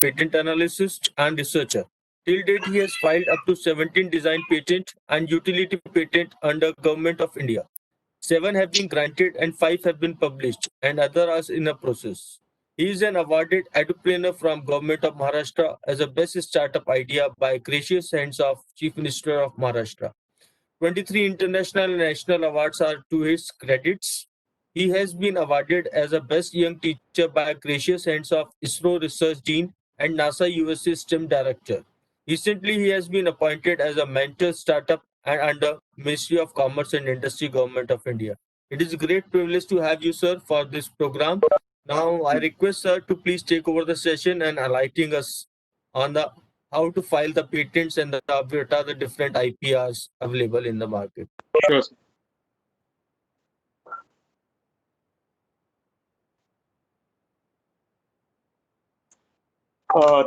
patent analyst and researcher. Till date, he has filed up to 17 design patent and utility patent under Government of India. 7 have been granted and 5 have been published, and other are in a process. He is an awarded entrepreneur from Government of Maharashtra as a best startup idea by gracious hands of Chief Minister of Maharashtra. 23 international and national awards are to his credits. He has been awarded as a best young teacher by gracious hands of ISRO Research Dean and NASA USA STEM Director. Recently, he has been appointed as a mentor startup and under Ministry of Commerce and Industry, Government of India. It is a great privilege to have you, sir, for this program. Now, I request sir to please take over the session and enlightening us on the how to file the patents and what are the different IPRs available in the market. Sure, sir.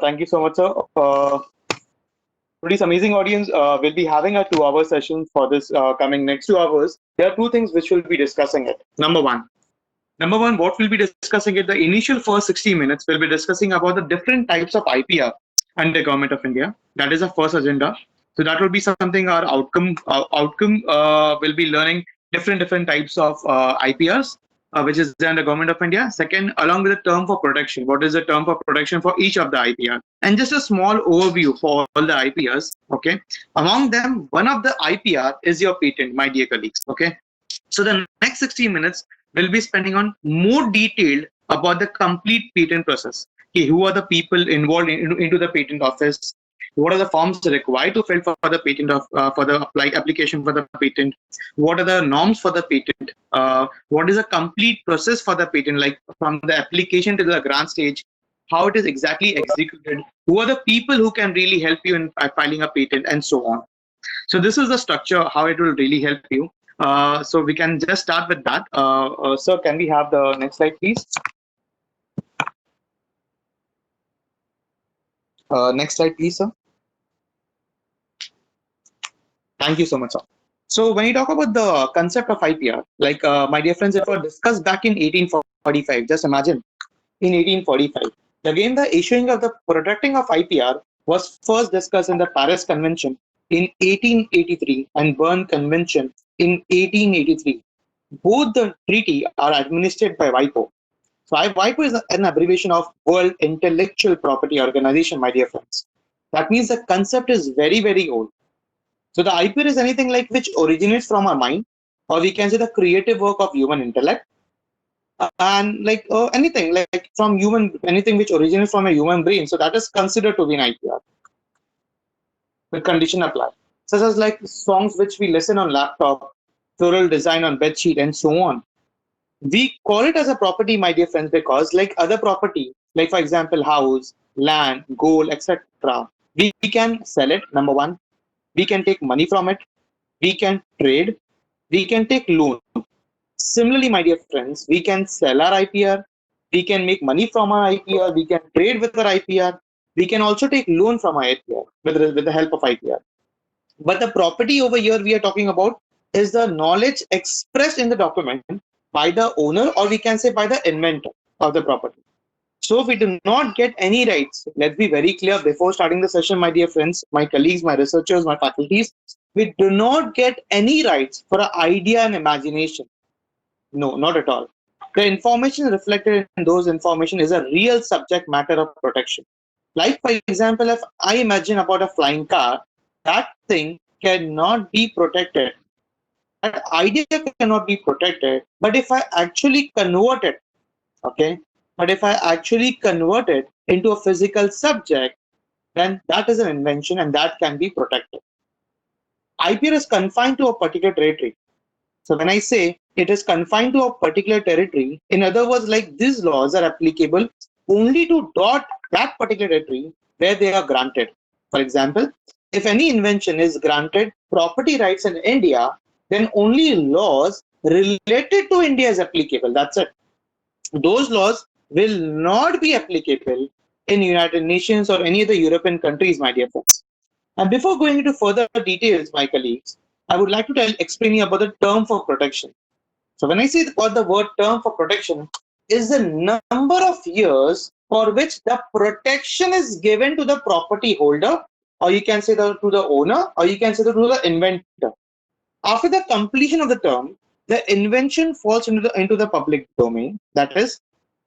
Thank you so much, sir. Today's amazing audience will be having a 2-hour session for this coming next 2 hours. There are two things which we'll be discussing it. Number one, what we'll be discussing it, the initial first 60 minutes, we'll be discussing about the different types of IPR under Government of India. That is the first agenda. So that will be something our outcome will be learning different types of IPRs, which is under Government of India. Second, along with the term for protection, what is the term for protection for each of the IPR, and just a small overview for all the IPRs. Okay, among them, one of the IPR is your patent, my dear colleagues. Okay, so the next 60 minutes will be spending on more detailed about the complete patent process. Okay, who are the people involved into the patent office? What are the forms required to fill for the patent for the application for the patent? What are the norms for the patent? What is the complete process for the patent, like from the application to the grant stage? How it is exactly executed? Who are the people who can really help you in filing a patent, and so on? So this is the structure, how it will really help you. So we can just start with that. Sir, can we have the next slide, please? Next slide, please, sir. Thank you so much, sir. So when you talk about the concept of IPR, like my dear friends, it was discussed back in 1845. Just imagine, in 1845, again the issuing of the protecting of IPR was first discussed in the Paris Convention in 1883 and Berne Convention in 1883. Both the treaty are administered by WIPO. So WIPO is an abbreviation of World Intellectual Property Organization, my dear friends. That means the concept is very old. So the IPR is anything like which originates from our mind, or we can say the creative work of human intellect, and like anything like from anything which originates from a human brain. So that is considered to be an IPR. The condition apply, such as like songs which we listen on laptop, floral design on bedsheet, and so on. We call it as a property, my dear friends, because like other property, like for example, house, land, gold, etc., we can sell it. Number one, we can take money from it, we can trade, we can take loan. Similarly, my dear friends, we can sell our IPR, we can make money from our IPR, we can trade with our IPR, we can also take loan from our IPR with the help of IPR. But the property over here we are talking about is the knowledge expressed in the document by the owner, or we can say by the inventor of the property. So if we do not get any rights, let's be very clear before starting the session, my dear friends, my colleagues, my researchers, my faculties, we do not get any rights for an idea and imagination. No, not at all. The information reflected in those information is a real subject matter of protection. Like for example, if I imagine about a flying car, that thing cannot be protected. That idea cannot be protected. But if I actually convert it, okay, but if I actually convert it into a physical subject, then that is an invention and that can be protected. IPR is confined to a particular territory. So when I say it is confined to a particular territory, in other words, like these laws are applicable only to that particular territory where they are granted. For example, if any invention is granted property rights in India, then only laws related to India is applicable. That's it. Those laws will not be applicable in United Nations or any other European countries, my dear friends. And before going into further details, my colleagues, I would like to explain you about the term for protection. So when I say what the word term for protection is the number of years for which the protection is given to the property holder, or you can say to the owner, or you can say to the inventor. After the completion of the term, the invention falls into the public domain. That is,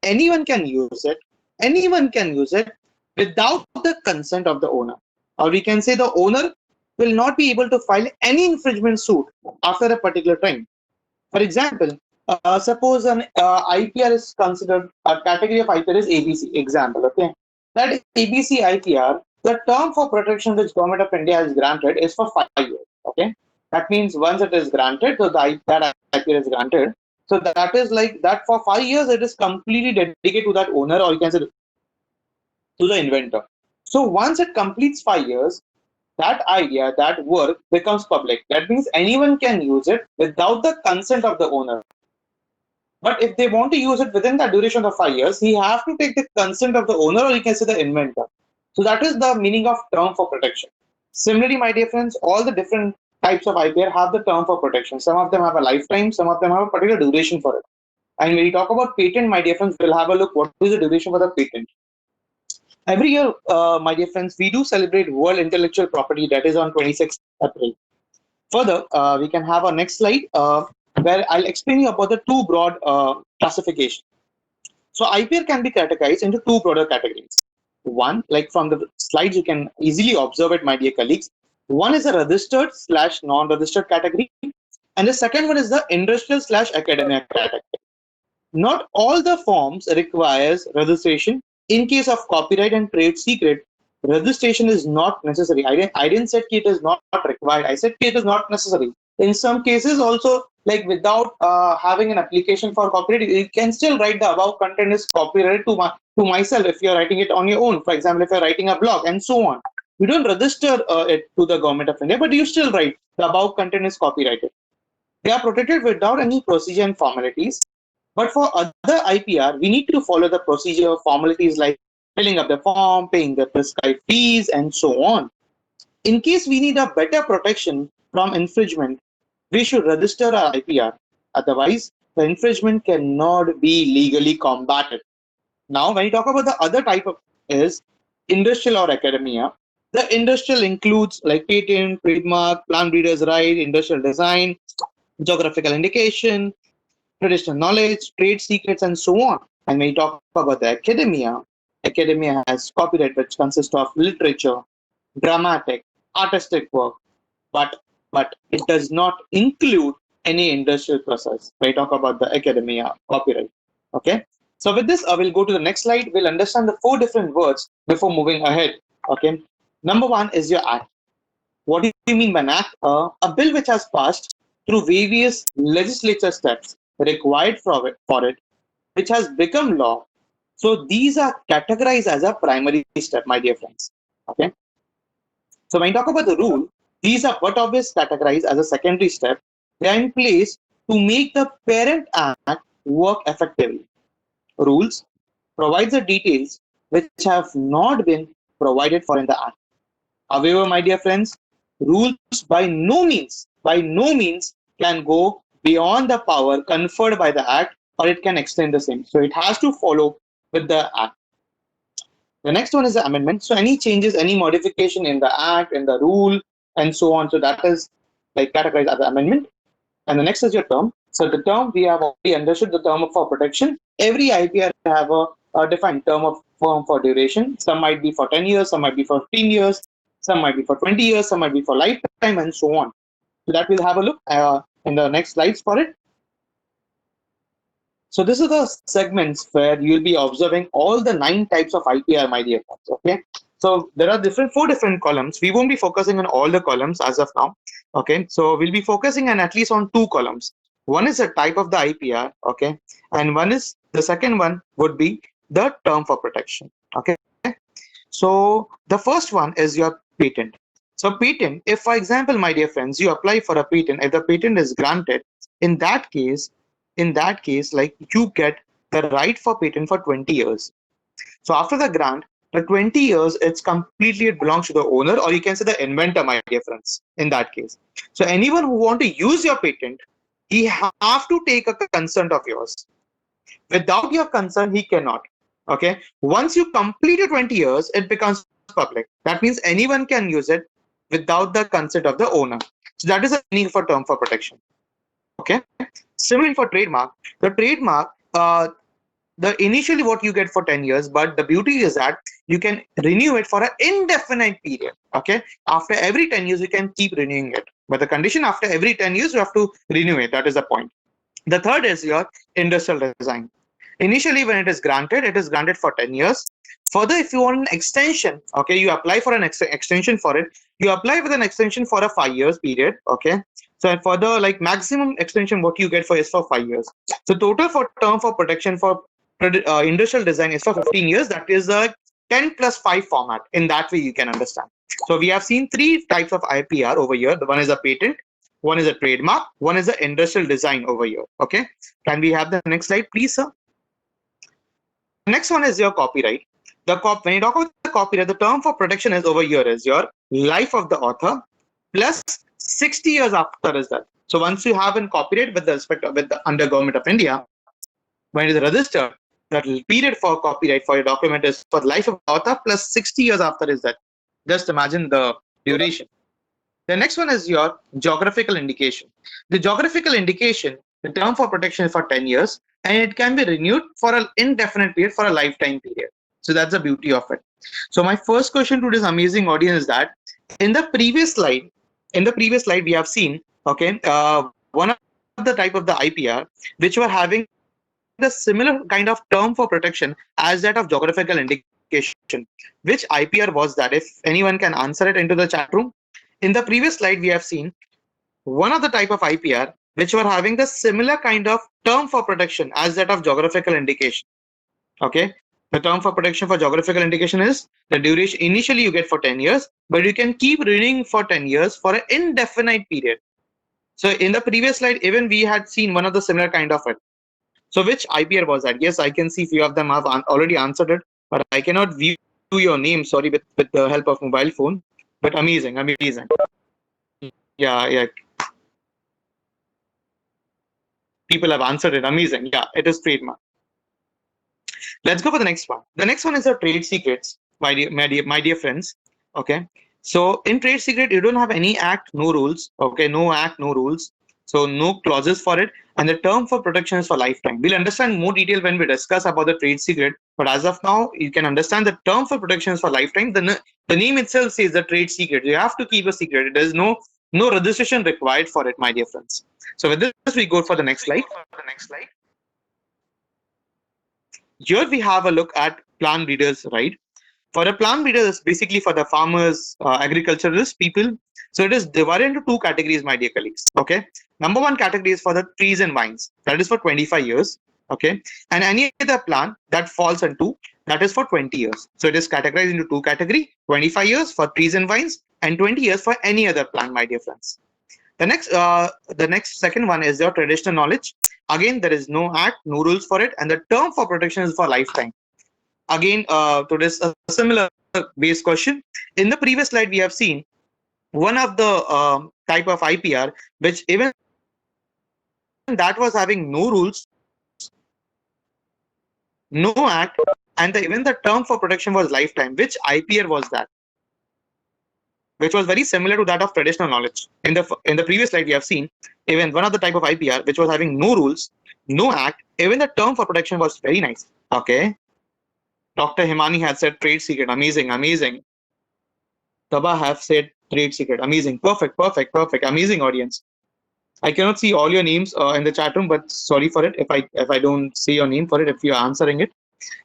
anyone can use it. Anyone can use it without the consent of the owner. Or we can say the owner will not be able to file any infringement suit after a particular time. For example, suppose an IPR is considered, a category of IPR is ABC. Example, okay. That ABC IPR, the term for protection which Government of India has granted is for 5 years. Okay. That means once it is granted, so that IPR is granted. So that is like that for 5 years, it is completely dedicated to that owner, or you can say to the inventor. So once it completes 5 years, that idea, that work becomes public. That means anyone can use it without the consent of the owner. But if they want to use it within the duration of 5 years, he have to take the consent of the owner, or you can say the inventor. So that is the meaning of term for protection. Similarly, my dear friends, all the different types of IPR have the term for protection. Some of them have a lifetime, some of them have a particular duration for it. And when we talk about patent, my dear friends, we'll have a look what is the duration for the patent. Every year, my dear friends, we do celebrate World Intellectual Property, that is on 26th April. Further, we can have our next slide where I'll explain you about the two broad classification. So IPR can be categorized into two broader categories. One, like from the slides, you can easily observe it, my dear colleagues. One is a registered / non-registered category, and the second one is the industrial / academia category. Not all the forms requires registration. In case of copyright and trade secret, registration is not necessary. I didn't say it is not required. I said it is not necessary. In some cases also, like without having an application for copyright, you can still write the above content is copyrighted to myself if you're writing it on your own. For example, if you're writing a blog and so on. You don't register it to the Government of India, but you still write the above content is copyrighted. They are protected without any procedure and formalities. But for other IPR, we need to follow the procedure, formalities like filling up the form, paying the prescribed fees, and so on. In case we need a better protection from infringement, we should register our IPR. Otherwise, the infringement cannot be legally combated. Now, when you talk about the other type of is industrial or academia, the industrial includes like patent, trademark, plant breeder's right, industrial design, geographical indication, traditional knowledge, trade secrets, and so on. And when we talk about the academia, academia has copyright which consists of literature, dramatic, artistic work, but it does not include any industrial process. When we talk about the academia copyright. Okay. So with this, I will go to the next slide. We'll understand the 4 different words before moving ahead. Okay. Number 1 is your act. What do you mean by an act? A bill which has passed through various legislature steps required for it, which has become law. So these are categorized as a primary step, my dear friends. Okay. So when you talk about the rule, these are what always categorized as a secondary step. They are in place to make the parent act work effectively. Rules provides the details which have not been provided for in the act. However, my dear friends, rules by no means can go beyond the power conferred by the act, or it can extend the same. So it has to follow with the act. The next one is the amendment. So any changes, any modification in the act, in the rule, and so on. So that is like categorized as the amendment. And the next is your term. So the term, we have already understood the term for protection. Every IPR have a defined term of firm for duration. Some might be for 10 years, some might be for 15 years, some might be for 20 years, some might be for lifetime, and so on. So that we'll have a look in the next slides for it. So this is the segments where you'll be observing all the 9 types of IPR, my dear friends. Okay. So there are 4 different columns. We won't be focusing on all the columns as of now. Okay. So we'll be focusing on at least on 2 columns. One is the type of the IPR. Okay. And the second one would be the term for protection. Okay. So the first one is your patent. So patent, if for example, my dear friends, you apply for a patent, if the patent is granted, in that case, like you get the right for patent for 20 years. So after the grant, the 20 years, it belongs to the owner, or you can say the inventor, my dear friends, in that case. So anyone who want to use your patent, he have to take a consent of yours. Without your consent, he cannot. Okay. Once you complete your 20 years, it becomes public. That means anyone can use it without the consent of the owner. So that is a meaning for term for protection. Okay. Similarly for trademark, the trademark, the initially what you get for 10 years, but the beauty is that you can renew it for an indefinite period. Okay. After every 10 years, you can keep renewing it. But the condition after every 10 years, you have to renew it. That is the point. The third is your industrial design. Initially, when it is granted for 10 years. Further, if you want an extension, okay, you apply for an extension for it. You apply with an extension for a 5 years period, okay. So further, like maximum extension, what you get for is for 5 years. So total for term for protection for industrial design is for 15 years. That is a 10 plus 5 format. In that way, you can understand. So we have seen three types of IPR over here. The one is a patent, one is a trademark, one is the industrial design over here. Okay. Can we have the next slide, please, sir? The next one is your copyright. When you talk about the copyright, the term for protection is over here is your life of the author plus 60 years after is that. So once you have in copyright with the respect of, with the under government of India, when it is registered, that period for copyright for your document is for life of the author plus 60 years after is that. Just imagine the duration. The next one is your geographical indication. The geographical indication, the term for protection is for 10 years and it can be renewed for an indefinite period for a lifetime period. So that's the beauty of it. So my first question to this amazing audience is that in the previous slide, we have seen, okay, one of the type of the IPR which were having the similar kind of term for protection as that of geographical indication. Which IPR was that? If anyone can answer it into the chat room. In the previous slide, we have seen one of the type of IPR which were having the similar kind of term for protection as that of geographical indication. Okay. The term for protection for geographical indication is the duration initially you get for 10 years, but you can keep renewing for 10 years for an indefinite period. So in the previous slide, even we had seen one of the similar kind of it. So which IPR was that? Yes, I can see few of them have already answered it, but I cannot view your name, sorry, with the help of mobile phone. But amazing. Yeah. People have answered it. Amazing. Yeah, it is trademark. Let's go for the next one. The next one is our trade secrets, my dear friends. Okay. So in trade secret, you don't have any act, no rules. Okay, no act, no rules. So no clauses for it. And the term for protection is for lifetime. We'll understand more detail when we discuss about the trade secret. But as of now, you can understand the term for protection is for lifetime. The name itself says the trade secret. You have to keep a secret. There is no registration required for it, my dear friends. So with this, we go for the next slide. Here we have a look at plant breeders, right? For a plant breeder, it's basically for the farmers, agriculturalists, people. So it is divided into two categories, my dear colleagues. Okay. Number one category is for the trees and vines. That is for 25 years. Okay. And any other plant that falls into that is for 20 years. So it is categorized into two categories, 25 years for trees and vines and 20 years for any other plant, my dear friends. The next second one is your traditional knowledge. Again, there is no act, no rules for it, and the term for protection is for lifetime. Again, to this a similar base question. In the previous slide, we have seen one of the type of IPR, which even that was having no rules, no act, and even the term for protection was lifetime. Which IPR was that? Which was very similar to that of traditional knowledge. In the previous slide, we have seen even one of the type of IPR which was having no rules, no act, even the term for protection was very nice. Okay. Dr. Himani has said trade secret. Amazing. Taba have said trade secret. Amazing. Perfect. Amazing audience. I cannot see all your names in the chat room, but sorry for it if I don't see your name for it if you are answering it.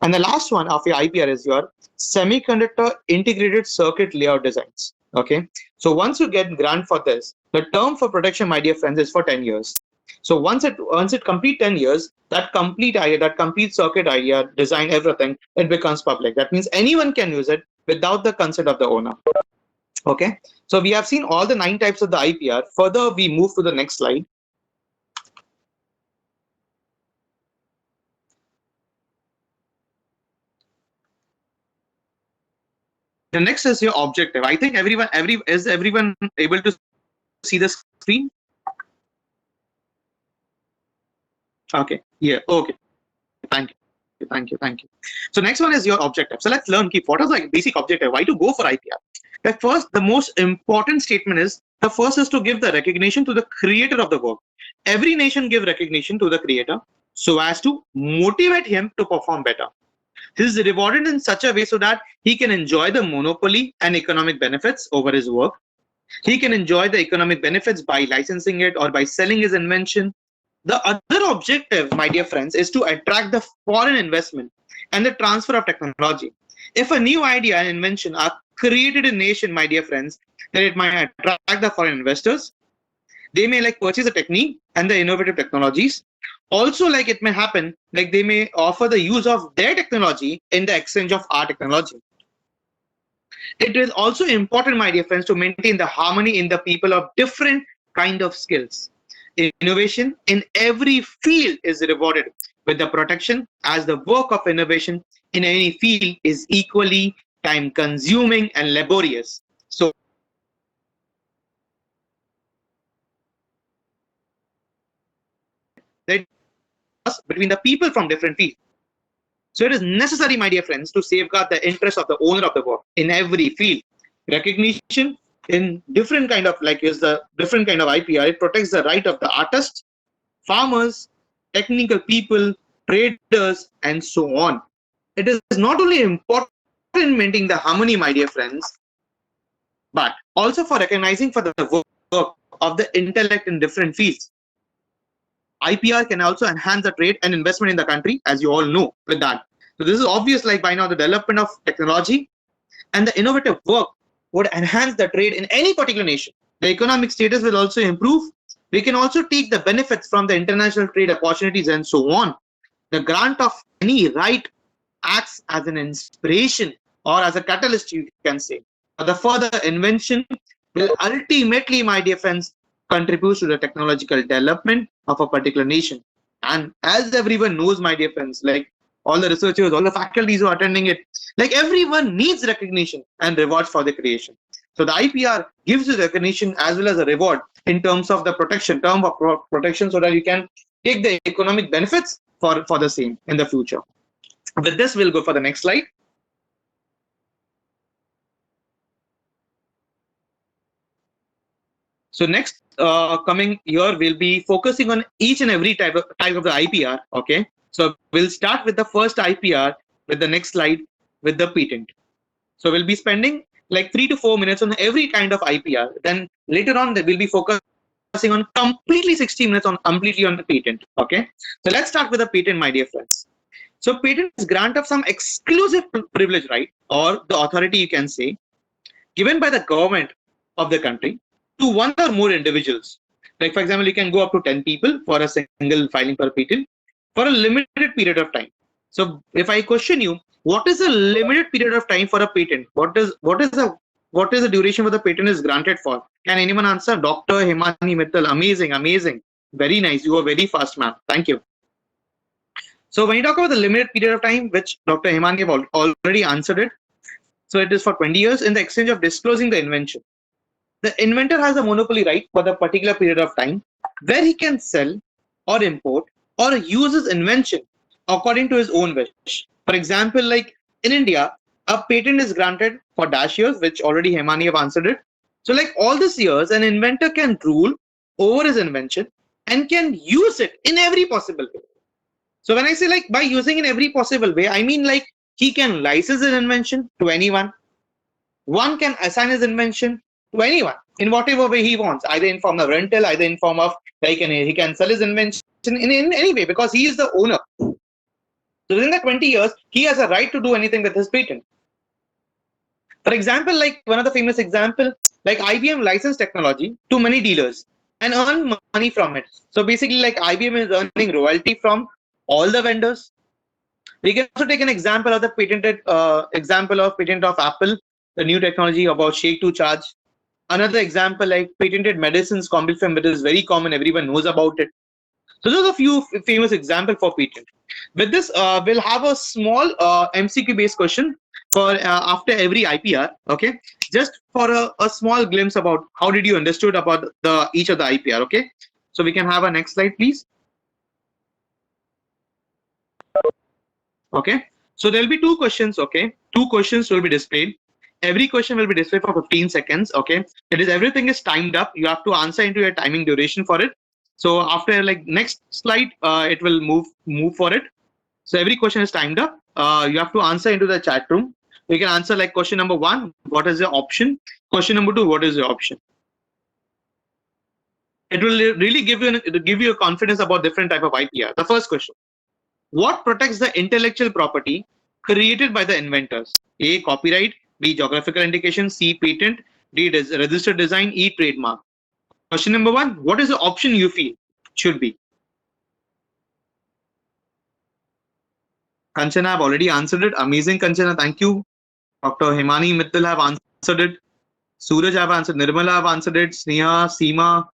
And the last one of your IPR is your semiconductor integrated circuit layout designs. Okay. So once you get grant for this, the term for protection, my dear friends, is for 10 years. So once it complete 10 years, that complete idea, that complete circuit idea, design, everything, it becomes public. That means anyone can use it without the consent of the owner. Okay. So we have seen all the 9 types of the IPR. Further, we move to the next slide. The next is your objective. I think is everyone able to see the screen? Okay. Yeah. Okay. Thank you. Thank you. So next one is your objective. So let's learn keep what is the basic objective. Why to go for IPR? The first, the most important statement is the first is to give the recognition to the creator of the work. Every nation give recognition to the creator so as to motivate him to perform better. This is rewarded in such a way so that he can enjoy the monopoly and economic benefits over his work. He can enjoy the economic benefits by licensing it or by selling his invention. The other objective, my dear friends, is to attract the foreign investment and the transfer of technology. If a new idea and invention are created in nation, my dear friends, then it might attract the foreign investors. They may like purchase the technique and the innovative technologies. Also, like it may happen, like they may offer the use of their technology in the exchange of our technology. It is also important, my dear friends, to maintain the harmony in the people of different kind of skills. Innovation in every field is rewarded with the protection, as the work of innovation in any field is equally time consuming and laborious. So between the people from different fields. So it is necessary, my dear friends, to safeguard the interest of the owner of the work in every field. Recognition in different kind of like is the different kind of IPR. It protects the right of the artists, farmers, technical people, traders, and so on. It is not only important in maintaining the harmony, my dear friends, but also for recognizing for the work of the intellect in different fields. IPR can also enhance the trade and investment in the country, as you all know with that. So this is obvious, like by now the development of technology and the innovative work would enhance the trade in any particular nation. The economic status will also improve. We can also take the benefits from the international trade opportunities and so on. The grant of any right acts as an inspiration or as a catalyst, you can say. The further invention will ultimately, my dear friends, contribute to the technological development of a particular nation. And as everyone knows, my dear friends, like all the researchers, all the faculties who are attending it, like everyone needs recognition and rewards for the creation. So the IPR gives you recognition as well as a reward in terms of the protection, term of protection, so that you can take the economic benefits for the same in the future. With this, we'll go for the next slide. So next coming here, we'll be focusing on each and every type of the IPR. Okay, so we'll start with the first IPR with the next slide with the patent. So we'll be spending like 3 to 4 minutes on every kind of IPR. Then later on, we'll be focusing on completely 60 minutes on completely on the patent. Okay, so let's start with the patent, my dear friends. So patent is grant of some exclusive privilege, right, or the authority, you can say, given by the government of the country to one or more individuals. Like for example, you can go up to 10 people for a single filing per patent for a limited period of time. So if I question you, what is a limited period of time for a patent? What is the duration for the patent is granted for? Can anyone answer? Dr. Himani Mittal, amazing, very nice. You are very fast, ma'am. Thank you. So when you talk about the limited period of time, which Dr. Himani have already answered it, so it is for 20 years in the exchange of disclosing the invention. The inventor has a monopoly right for the particular period of time where he can sell or import or use his invention according to his own wish. For example, like in India, a patent is granted for dash years, which already Hemani have answered it. So like all these years, an inventor can rule over his invention and can use it in every possible way. So when I say like by using in every possible way, I mean like he can license his invention to anyone. One can assign his invention to anyone in whatever way he wants, either in form of rental, either in form of like he can sell his invention in any way because he is the owner. So within the 20 years, he has a right to do anything with his patent. For example, like one of the famous example, like IBM licensed technology to many dealers and earn money from it. So basically, like IBM is earning royalty from all the vendors. We can also take an example of the patented patent of Apple, the new technology about shake to charge. Another example, like patented medicines, Combilfam, it is very common, everyone knows about it. So those are a few famous examples for patent. With this, we'll have a small MCQ based question for after every IPR. Okay, just for a small glimpse about how did you understood about each of the IPR. Okay, so we can have a next slide, please. Okay. So there'll be two questions. Okay. Two questions will be displayed. Every question will be displayed for 15 seconds. Okay. It is everything is timed up. You have to answer into your timing duration for it. So after like next slide, it will move for it. So every question is timed up. You have to answer into the chat room. You can answer like question number 1, what is your option? Question number 2, what is your option? It will really give you a confidence about different type of IPR. The first question: what protects the intellectual property created by the inventors? A. Copyright. B. Geographical indication. C. Patent. D. Registered design. E. Trademark. Question number 1: what is the option you feel should be? Kanchana, I've already answered it. Amazing, Kanchana. Thank you. Dr. Himani Mittal have answered it. Suraj have answered. Nirmala have answered it. Sneha, Seema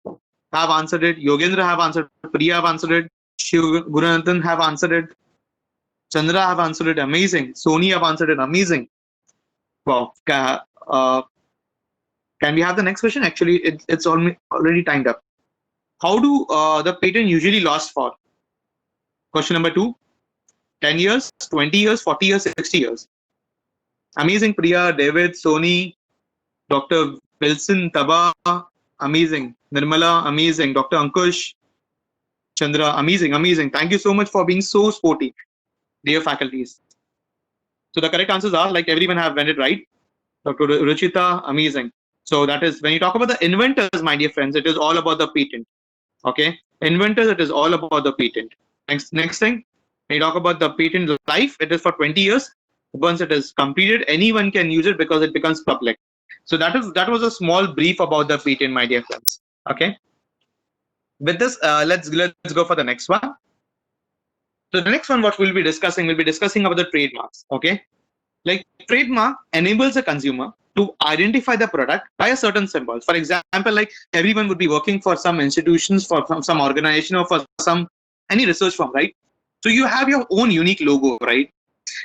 have answered it. Yogendra have answered. Priya have answered it. Shiv Gurunathan have answered it. Chandra have answered it. Amazing. Sony have answered it. Amazing. Wow. Can we have the next question? Actually, it's already timed up. How do the patent usually last for? Question number 2: 10 years, 20 years, 40 years, 60 years. Amazing, Priya, David, Sony, Dr. Wilson, Taba, amazing. Nirmala, amazing. Dr. Ankush, Chandra, amazing, amazing. Thank you so much for being so sporty, dear faculties. So the correct answers are, like, everyone have went it right. Dr. Ruchita, amazing. So that is, when you talk about the inventors, my dear friends, it is all about the patent. Okay, inventors, it is all about the patent. Next thing, when you talk about the patent life, it is for 20 years. Once it is completed, anyone can use it because it becomes public. So that was a small brief about the patent, my dear friends. Okay. With this, let's go for the next one. So the next one, what we'll be discussing about the trademarks. Okay, like trademark enables a consumer to identify the product by a certain symbol. For example, like everyone would be working for some institutions, for some organization, or for any research firm, right? So you have your own unique logo, right?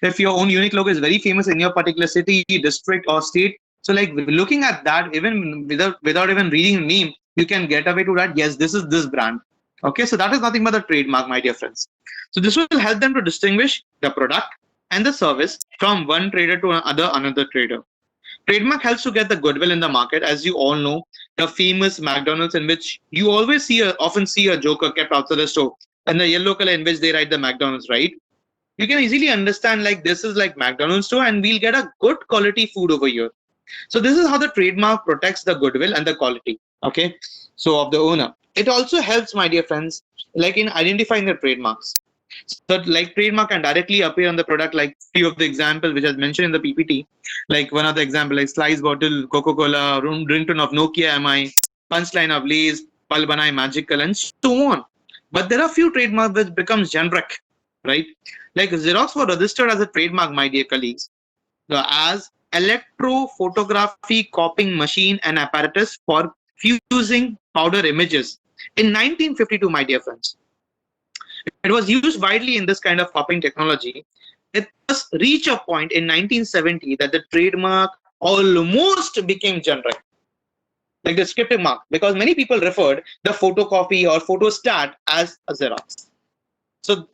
If your own unique logo is very famous in your particular city, district, or state, so like looking at that, even without even reading the name, you can get away to that. Yes, this is this brand. Okay, so that is nothing but the trademark, my dear friends. So this will help them to distinguish the product and the service from one trader to another trader. Trademark helps to get the goodwill in the market. As you all know, the famous McDonald's, in which you always often see a joker kept outside the store, and the yellow color in which they write the McDonald's, right? You can easily understand, like, this is like McDonald's store, and we'll get a good quality food over here. So this is how the trademark protects the goodwill and the quality, okay, so of the owner. It also helps, my dear friends, like in identifying the trademarks. So like trademark can directly appear on the product, like few of the examples which I mentioned in the PPT. Like one of the example, like slice bottle, Coca-Cola, ringtone of Nokia MI, punchline of Lay's, Pal Banai Magical, and so on. But there are few trademarks which becomes generic, right? Like Xerox was registered as a trademark, my dear colleagues, as electrophotography copying machine and apparatus for fusing powder images in 1952, my dear friends. It was used widely in this kind of copying technology. It must reach a point in 1970 that the trademark almost became generic, like the descriptive mark, because many people referred the photocopy or photostat as a Xerox. So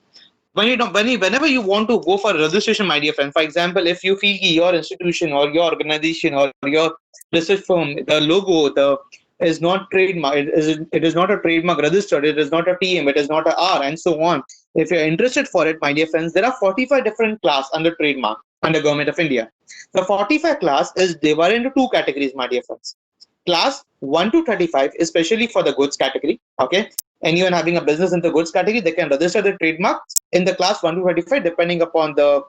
whenever you want to go for registration, my dear friend, for example, if you feel your institution or your organization or your research firm, the logo is not trademark, it is not a trademark registered, it is not a TM, it is not a R, and so on. If you're interested for it, my dear friends, there are 45 different class under trademark under Government of India. The 45 class is divided into two categories, my dear friends. Class 1 to 35, especially for the goods category. Okay, anyone having a business in the goods category, they can register the trademark in the class 1 to 35, depending upon the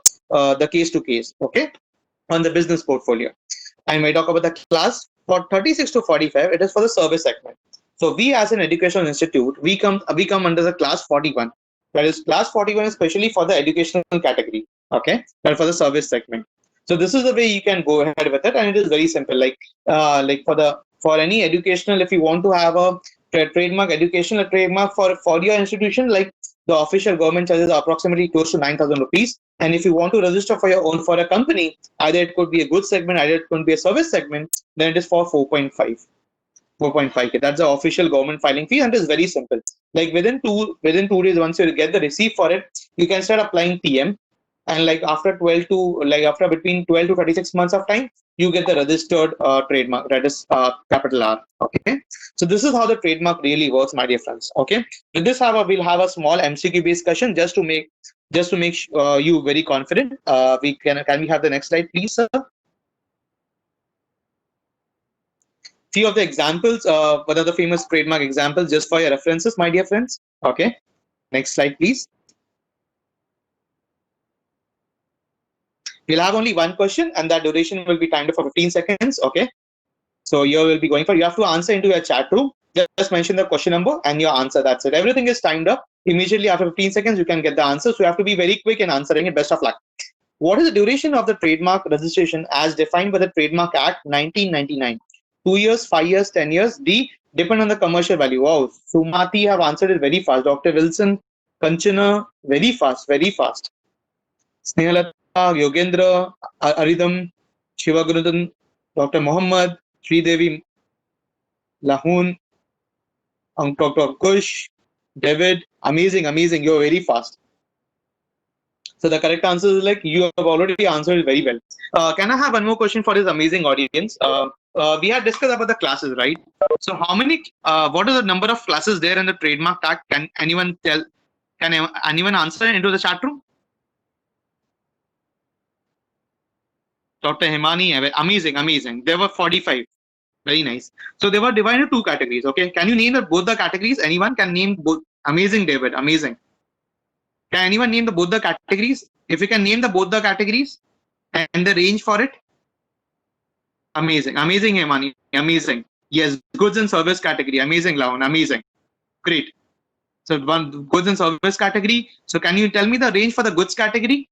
case to case. Okay, on the business portfolio. And when we talk about the class for 36 to 45, it is for the service segment. So we, as an educational institute, we come under the class 41. That is, class 41 is especially for the educational category. Okay, and for the service segment. So this is the way you can go ahead with it, and it is very simple. Like for any educational, if you want to have a trademark, educational trademark for your institution, like the official government charges are approximately close to 9,000 rupees. And if you want to register for your own for a company, either it could be a goods segment, either it could be a service segment, then it is for 4.5K. That's the official government filing fee, and it is very simple. Like within 2 days, once you get the receipt for it, you can start applying TM. and like after between 12 to 36 months of time, you get the registered trademark, that is capital R. Okay, so this is how the trademark really works, my dear friends. Okay, with this, however, we'll have a small MCQ based discussion just to make you very confident. We can we have the next slide, please, sir? Few of the examples, one of the famous trademark examples, just for your references, my dear friends. Okay, next slide, please. We'll have only one question, and that duration will be timed for 15 seconds. Okay, so you will be going for, you have to answer into your chat room. Just mention the question number and your answer. That's it. Everything is timed up. Immediately after 15 seconds, you can get the answer. So you have to be very quick in answering it. Best of luck. What is the duration of the trademark registration as defined by the Trademark Act 1999? 2 years, 5 years, 10 years. D, depend on the commercial value. Wow, Sumati have answered it very fast. Dr. Wilson, Kanchana, very fast, very fast. Snehalata, Yogendra, Aridam, Shivagurudan, Dr. Muhammad, Sridevi, Lahun, Dr. Kush, David, amazing, amazing. You're very fast. So the correct answer is like you have already answered it very well. Can I have one more question for this amazing audience? We had discussed about the classes, right? So how many? What is the number of classes there in the Trademark Act? Can anyone tell? Can anyone answer into the chat room? Dr. Himani, amazing, amazing. There were 45. Very nice. So they were divided into two categories. Okay. Can you name both the categories? Anyone can name both? Amazing, David. Amazing. Can anyone name both the categories? If you can name both the categories and the range for it. Amazing. Amazing, Hemani. Amazing. Yes, goods and service category. Amazing, Laun. Amazing. Great. So one goods and service category. So can you tell me the range for the goods category?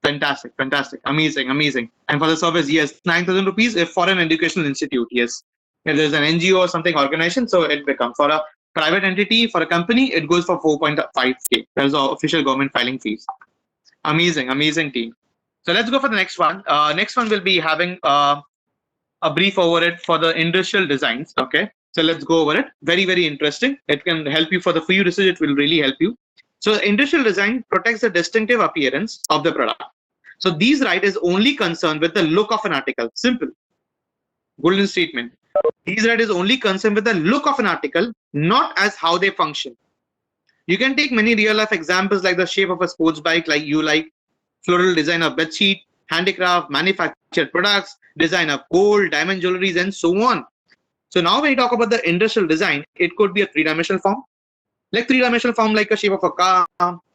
Fantastic, fantastic. Amazing, amazing. And for the service, yes, 9,000 rupees if for an educational institute. Yes. If there's an NGO or something organization, so it becomes for a private entity, for a company, it goes for 4.5K. That's the official government filing fees. Amazing, amazing team. So let's go for the next one. Next one will be having a brief over it for the industrial designs. Okay. So let's go over it. Very, very interesting. It can help you for the free research. It will really help you. So industrial design protects the distinctive appearance of the product. So these right is only concerned with the look of an article. Simple. Golden statement. These right is only concerned with the look of an article, not as how they function. You can take many real life examples like the shape of a sports bike, like floral design of bedsheet, handicraft, manufactured products, design of gold, diamond jewelries, and so on. So now when you talk about the industrial design, it could be a three-dimensional form, like three-dimensional form like a shape of a car.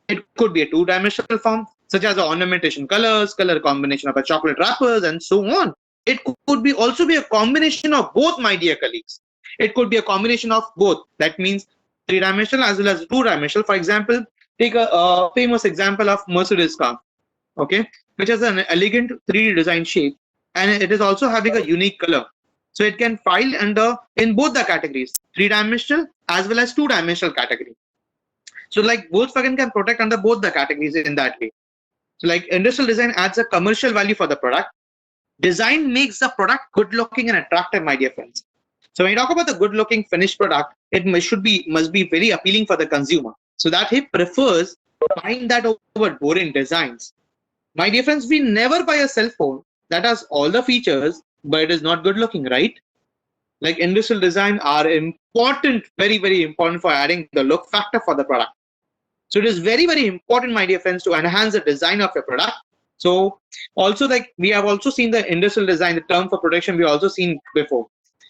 It could be a two-dimensional form, such as the ornamentation colors, color combination of a chocolate wrappers, and so on. It could be also be a combination of both, my dear colleagues. It could be a combination of both. That means three-dimensional as well as two-dimensional. For example, take a famous example of Mercedes car, okay, which has an elegant 3D design shape, and it is also having a unique color. So it can file under in both the categories, three-dimensional as well as two-dimensional category. So like Volkswagen can protect under both the categories in that way. So like industrial design adds a commercial value for the product. Design makes the product good looking and attractive, my dear friends. So when you talk about the good looking finished product, it must be very appealing for the consumer, so that he prefers buying that over boring designs. My dear friends, we never buy a cell phone that has all the features, but it is not good looking, right? Like industrial design are important, very, very important for adding the look factor for the product. So it is very, very important, my dear friends, to enhance the design of your product. So also, like we have also seen the industrial design, the term for protection we also seen before.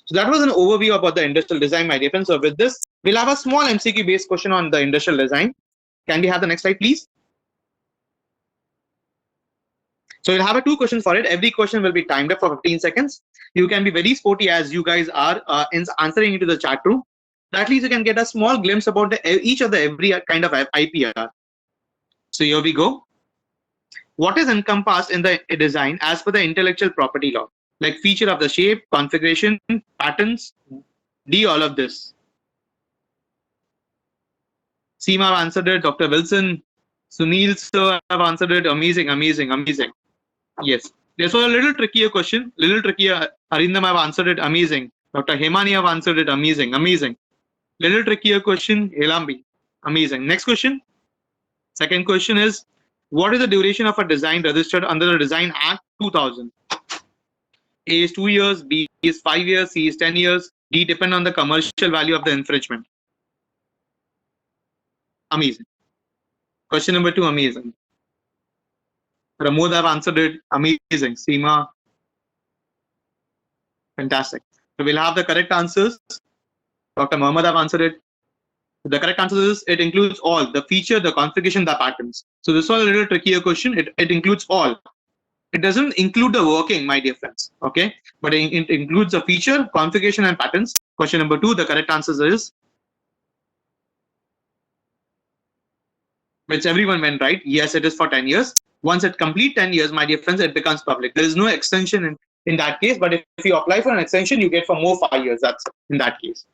So that was an overview about the industrial design, my dear friends. So with this, we'll have a small MCQ based question on the industrial design. Can we have the next slide, please? So we'll have two questions for it. Every question will be timed up for 15 seconds. You can be very sporty as you guys are answering into the chat room. At least you can get a small glimpse about each of the every kind of IPR. So here we go. What is encompassed in the design as per the intellectual property law? Like feature of the shape, configuration, patterns, D, all of this. Seema have answered it. Dr. Wilson, Sunil sir have answered it. Amazing, amazing, amazing. Yes. This was a little trickier question. Little trickier. Arindam have answered it. Amazing. Dr. Hemani have answered it. Amazing, amazing. Little trickier question. Helambi. Amazing. Next question. Second question is, what is the duration of a design registered under the Design Act 2000? A is 2 years, B is 5 years, C is 10 years, D depend on the commercial value of the infringement. Amazing. Question number 2, amazing. Pramod have answered it. Amazing. Seema. Fantastic. So we'll have the correct answers. Dr. Mohammed have answered it. The correct answer is it includes all the feature, the configuration, the patterns. So this was a little trickier question. It includes all. It doesn't include the working, my dear friends. Okay, but it includes the feature, configuration, and patterns. Question number 2. The correct answer is, which everyone went right. Yes, it is for 10 years. Once it complete 10 years, my dear friends, it becomes public. There is no extension in that case. But if you apply for an extension, you get for more 5 years. That's in that case.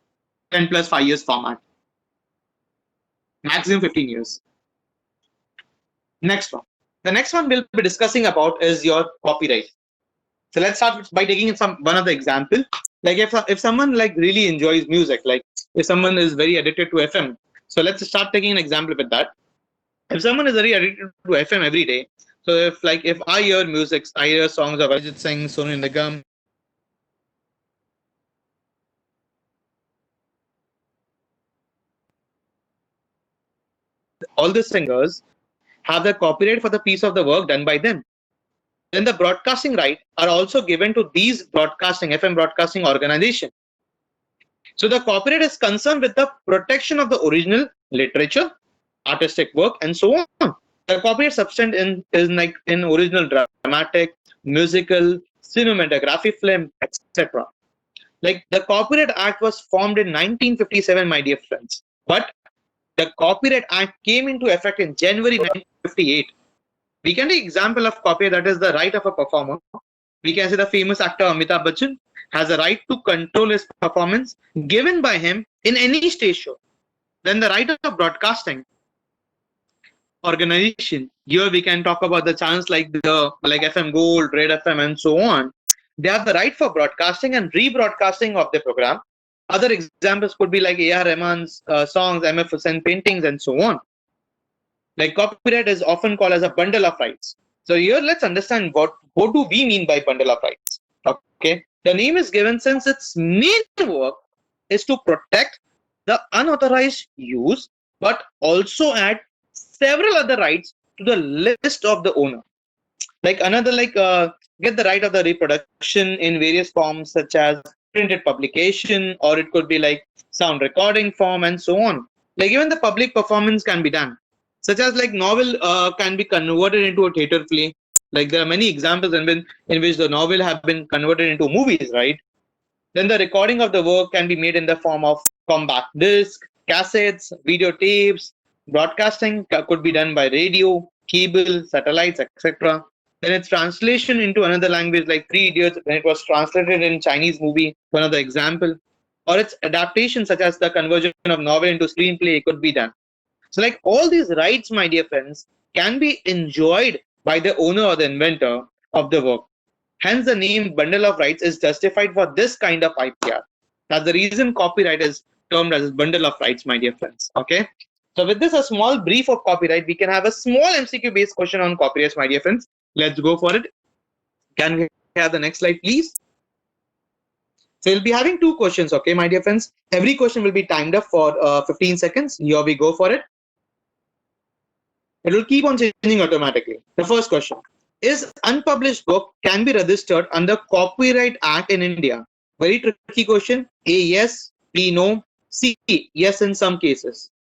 10 plus 5 years format. Maximum 15 years. Next one. The next one we'll be discussing about is your copyright. So let's start by taking one of the example. Like if someone like really enjoys music, like if someone is very addicted to FM. So let's start taking an example with that. If someone is very addicted to FM every day, so if I hear music, I hear songs of Arjit Singh, Sonu Nigam, all the singers have the copyright for the piece of the work done by them. Then the broadcasting right are also given to these broadcasting FM broadcasting organization. So the copyright is concerned with the protection of the original literature, artistic work, and so on. The copyright substance is like in original dramatic, musical, cinematography film, etc. Like the Copyright Act was formed in 1957, my dear friends. But the Copyright Act came into effect in January 1958. We can take example of copyright, that is the right of a performer. We can say the famous actor Amitabh Bachchan has a right to control his performance given by him in any stage show. Then the right of broadcasting organization. Here we can talk about the channels like FM Gold, Red FM, and so on. They have the right for broadcasting and rebroadcasting of the program. Other examples could be like A.R. Rahman's songs, M.F. Hussain paintings, and so on. Like copyright is often called as a bundle of rights. So here let's understand what do we mean by bundle of rights. Okay, the name is given since its main work is to protect the unauthorized use, but also add several other rights to the list of the owner. Like get the right of the reproduction in various forms such as printed publication, or it could be like sound recording form and so on. Like even the public performance can be done, such as like novel can be converted into a theater play. Like there are many examples in which the novel have been converted into movies, right? Then the recording of the work can be made in the form of compact disc, cassettes, videotapes. Broadcasting could be done by radio, cable, satellites, etc. Then its translation into another language, like Three Idiots, when it was translated in Chinese movie, one of the example, or its adaptation, such as the conversion of novel into screenplay, could be done. So like all these rights, my dear friends, can be enjoyed by the owner or the inventor of the work. Hence, the name bundle of rights is justified for this kind of IPR. That's the reason copyright is termed as a bundle of rights, my dear friends. Okay. So with this, a small brief of copyright, we can have a small MCQ based question on copyrights, my dear friends. Let's go for it. Can we have the next slide, please? So we'll be having two questions, okay, my dear friends. Every question will be timed up for 15 seconds. Here we go for it. It will keep on changing automatically. The first question is, unpublished work can be registered under Copyright Act in India? Very tricky question. A, yes. B, no. C, yes in some cases.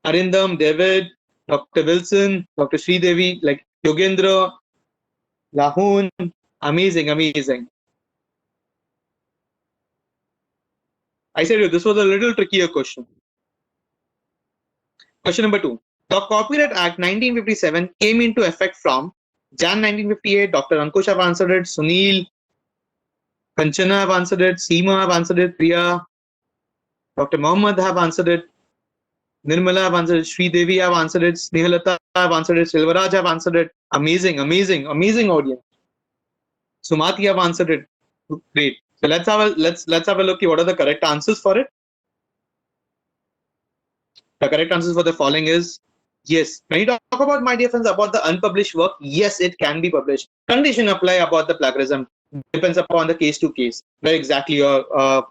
Arindam, David, Dr. Wilson, Dr. Sridevi, like Yogendra, Lahun. Amazing, amazing. I said this was a little trickier question. Question number 2. The Copyright Act 1957 came into effect from Jan 1958. Dr. Ankush have answered it. Sunil, Kanchana have answered it. Seema have answered it. Priya, Dr. Mohammed have answered it. Nirmala have answered it. Sridevi have answered it. Snehalata have answered it. Silvaraj have answered it. Amazing, amazing, amazing audience. Sumati have answered it. Great. So let's have a look at what are the correct answers for it. The correct answer for the following is yes. When you talk about, my dear friends, about the unpublished work, yes, it can be published. Condition apply about the plagiarism depends upon the case to case, where exactly you're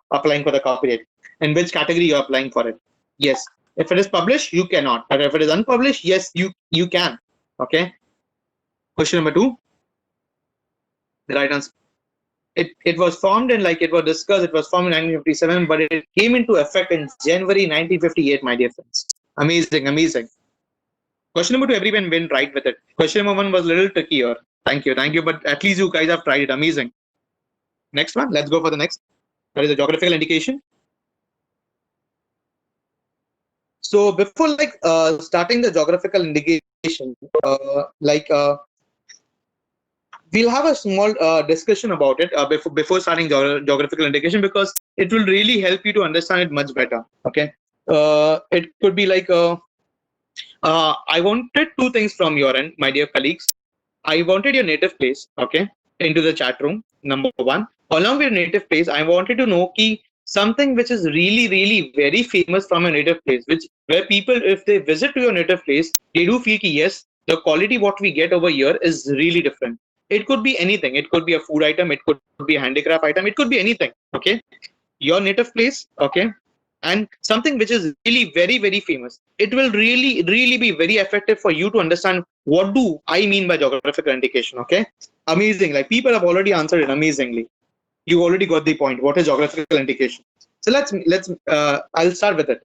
applying for the copyright, in which category you're applying for it. Yes, if it is published, you cannot. But if it is unpublished, yes, you can. Okay. Question number 2. The right answer. It was formed in, like it was discussed, it was formed in 1957, but it came into effect in January 1958, my dear friends. Amazing, amazing. Question number 2, everyone went right with it. Question number 1 was a little trickier. Thank you, but at least you guys have tried it. Amazing. Next one, let's go for the next. That is a geographical indication. So before starting the geographical indication, we'll have a small discussion about it before starting geographical indication, because it will really help you to understand it much better. Okay, it could be I wanted 2 things from your end, my dear colleagues. I wanted your native place, okay, into the chat room. Number 1, along with your native place, I wanted to know something which is really, really very famous from your native place, which where people, if they visit to your native place, they do feel yes, the quality what we get over here is really different. It could be anything. It could be a food item. It could be a handicraft item. It could be anything. Okay, your native place. Okay, and something which is really very, very famous. It will really, really be very effective for you to understand what do I mean by geographical indication. Okay, amazing. Like people have already answered it amazingly. You already got the point. What is geographical indication? So let's I'll start with it.